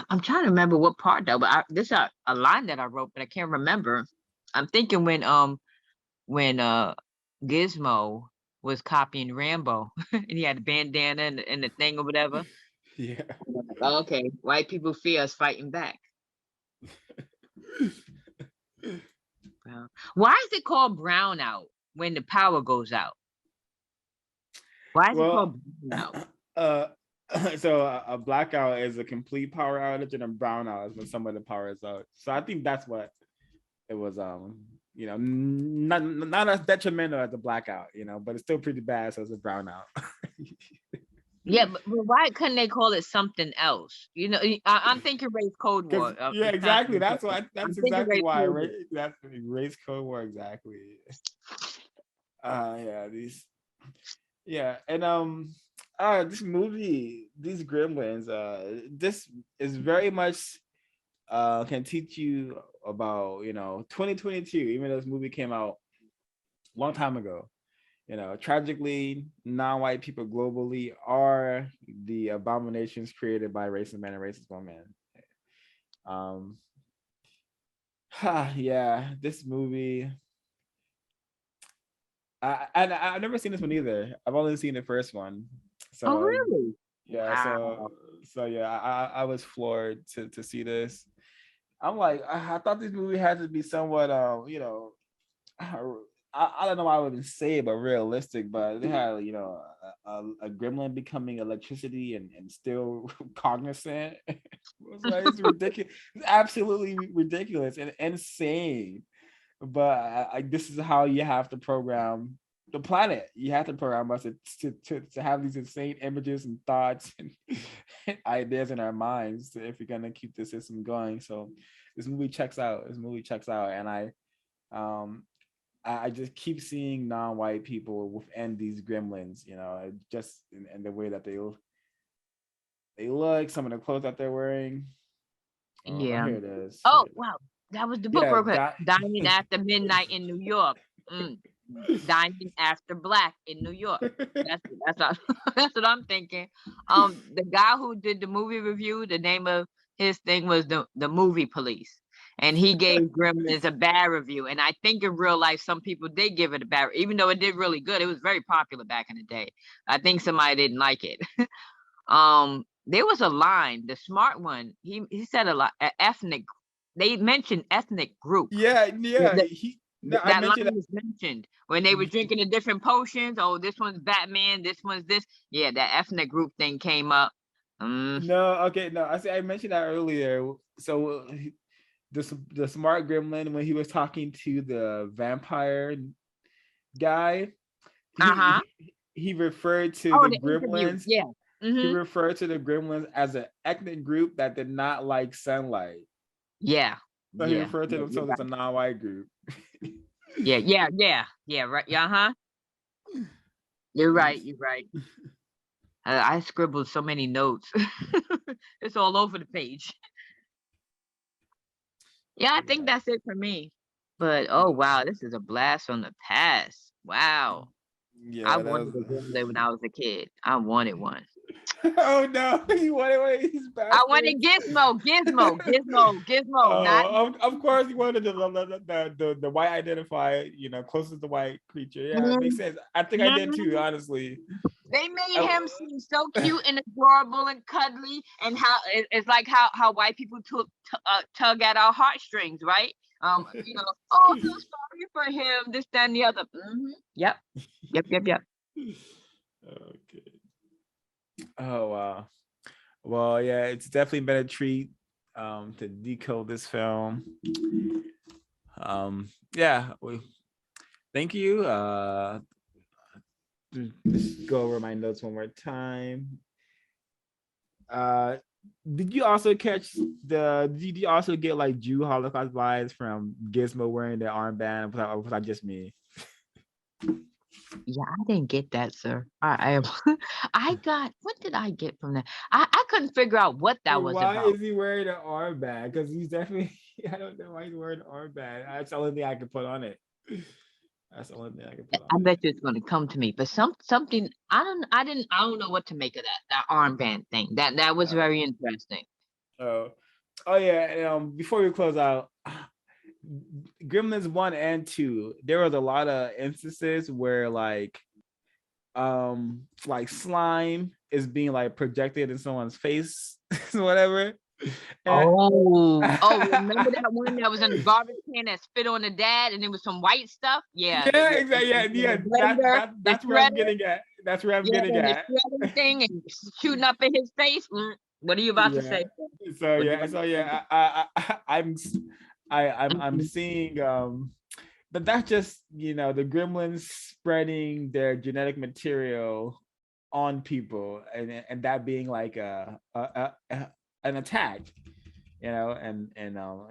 I'm trying to remember what part though, but this is a line that I wrote, but I can't remember. I'm thinking when Gizmo was copying Rambo and he had the bandana and the thing or whatever. Yeah. Okay, white people fear us fighting back. Why is it called brownout when the power goes out? Why is it called brownout? So a blackout is a complete power outage, and a brownout is when some of the power is out. So I think that's what it was. You know, not as detrimental as a blackout, you know, but it's still pretty bad. So it's a brownout. Yeah, but why couldn't they call it something else? You know, I'm thinking race code war. Yeah, exactly. That's why. That's exactly why. That's race code war. Exactly. Yeah. These. Yeah, and this movie, these Gremlins, this is very much can teach you about 2022. Even though this movie came out a long time ago. Tragically, non-white people globally are the abominations created by racist men and racist women. Yeah, this movie. I've never seen this one either. I've only seen the first one. So, oh really? Yeah. Wow. So yeah, I was floored to see this. I'm like, I thought this movie had to be somewhat, I don't know why I would say it, but realistic. But they had, a gremlin becoming electricity and still cognizant. It's ridiculous. It's absolutely ridiculous and insane. But this is how you have to program the planet. You have to program us to have these insane images and thoughts and ideas in our minds if you're gonna keep the system going. So this movie checks out. And I just keep seeing non-white people within these gremlins, just in the way that they look, some of the clothes that they're wearing. Yeah. Here it is. Oh, wow. That was the book real quick. Dining After Midnight in New York. Dining After Black in New York. That's what I'm thinking. The guy who did the movie review, the name of his thing was the Movie Police. And he gave Gremlins a bad review. And I think in real life, some people did give it a bad, even though it did really good. It was very popular back in the day. I think somebody didn't like it. There was a line, the smart one, he said a lot, ethnic. They mentioned ethnic group. Yeah. That line was mentioned when they were drinking the different potions. Oh, this one's Batman, this one's this. Yeah, that ethnic group thing came up. No, okay, no. I mentioned that earlier. So the smart gremlin, when he was talking to the vampire guy, he referred to the gremlins. Yeah. He referred to the gremlins as an ethnic group that did not like sunlight. Yeah. So he referred to themselves as a non-white group. Yeah, right. You're right. I scribbled so many notes. It's all over the page. Yeah, I think that's it for me. But oh wow, this is a blast from the past. Wow. Yeah, I wanted a Gremlin when I was a kid. I wanted one. Oh no, you wanted one of these bastards. I wanted Gizmo. Of course, you wanted the white identifier, closest to white creature. Yeah, it makes sense. I think I did too, honestly. They made him seem so cute and adorable and cuddly, and how it's like how white people tug at our heartstrings, right? Oh, so sorry for him, this, that, and the other. Yep. Okay. Oh wow. Well, yeah, it's definitely been a treat to decode this film. Yeah, thank you. Just go over my notes one more time. Did you also get like Jew Holocaust vibes from Gizmo wearing the armband? Or was that just me? Yeah, I didn't get that, sir. I got, what did I get from that? I couldn't figure out what that was Why about. is he wearing an armband? Because he's definitely, I don't know why he's wearing an armband. That's the only thing I can put on it. That's the only thing I can put on I it. bet you it's going to come to me, but something I don't know what to make of that armband thing. That was very interesting. Oh yeah. And, before we close out, Gremlins 1 and 2, there was a lot of instances where like slime is being like projected in someone's face, whatever. Remember that one that was in the garbage can that spit on the dad, and it was some white stuff? Yeah, exactly. Yeah. That's where I'm getting at. That's where I'm getting at. The shredding thing and shooting up in his face. What are you about to say? I'm seeing but that's just the Gremlins spreading their genetic material on people, and that being like an attack, and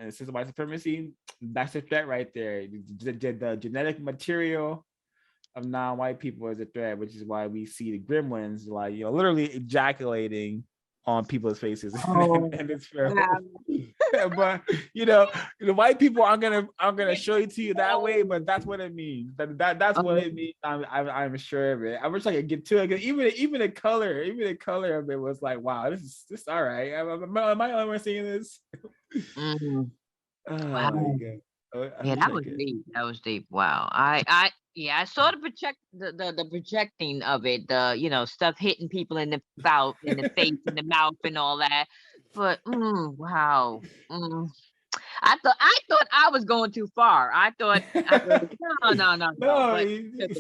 since white supremacy, that's a threat right there. The genetic material of non-white people is a threat, which is why we see the Gremlins like literally ejaculating on people's faces. And it's but the white people I'm gonna show it to you that way, but that's what it means. That's what it means. I'm sure of it. I wish I could get to it, because even the color of it was like, wow, this is all right. Am I the only one seeing this? Wow. Yeah, that was deep. That was deep. Wow. I saw the projecting of it, the stuff hitting people in the mouth, in the face, in the mouth, and all that. But wow. I thought I was going too far. I thought no. But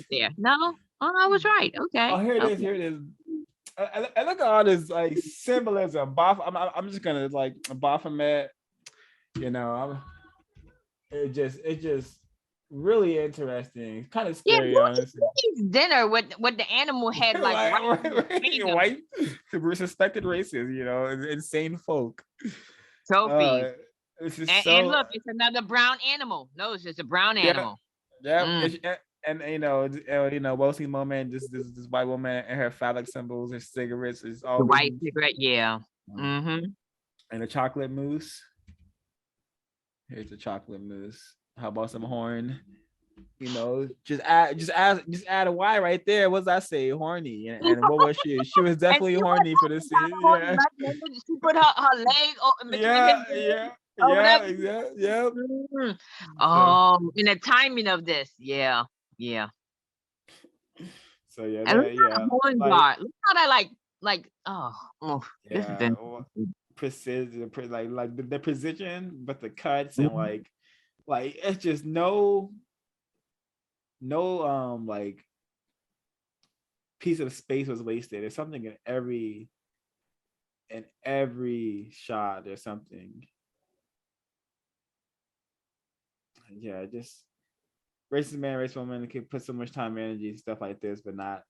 there. No, I was right. Okay. Oh, here it is. I look at all this like symbolism. I'm just gonna like Baphomet. It's just really interesting. Kind of scary, honestly. Dinner with the animal head like white suspected races, insane folk. Trophies. And look, it's another brown animal. No, it's just a brown animal. Yeah. And wealthy moment. This white woman and her phallic symbols, her cigarettes is all the white cigarette. Yeah. And a chocolate mousse. Here's the chocolate mousse. How about some horn? Just add a Y right there. What does that say? Horny. And what was she? She was definitely horny for this scene. Yeah. She put her leg between in the timing of this. Yeah. So yeah, horn guard. Look how that this is precision, like the precision, but the cuts and like it's just no like piece of space was wasted. There's something in every shot. There's something. Yeah, just racist man, racist woman can put so much time and energy and stuff like this, but not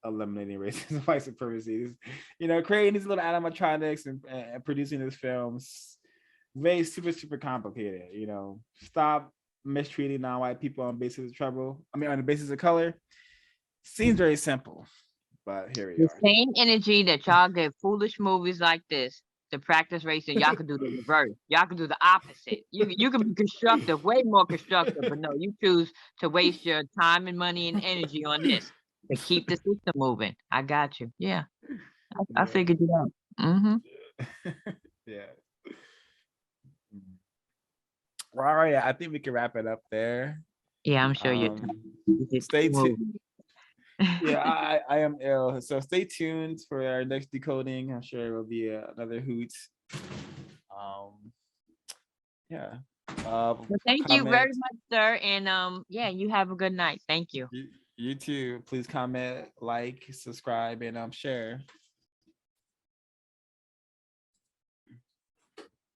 eliminating racism, white supremacy. Creating these little animatronics and producing these films, very super complicated. Stop mistreating non-white people on basis of trouble. I mean, on the basis of color. Seems very simple, but here we are. The same energy that y'all give foolish movies like this to practice racism, y'all could do the reverse. Y'all could do the opposite. You can be constructive, way more constructive, but no, you choose to waste your time and money and energy on this to keep the system moving. I got you. Yeah. I figured it out. Yeah. Well, all right. I think we can wrap it up there. Yeah, I'm sure you're stay tuned. Yeah, I am ill. So stay tuned for our next decoding. I'm sure it will be another hoot. Yeah. Well, thank you very much, sir. And yeah, you have a good night. Thank you. You too. Please comment, like, subscribe, and share.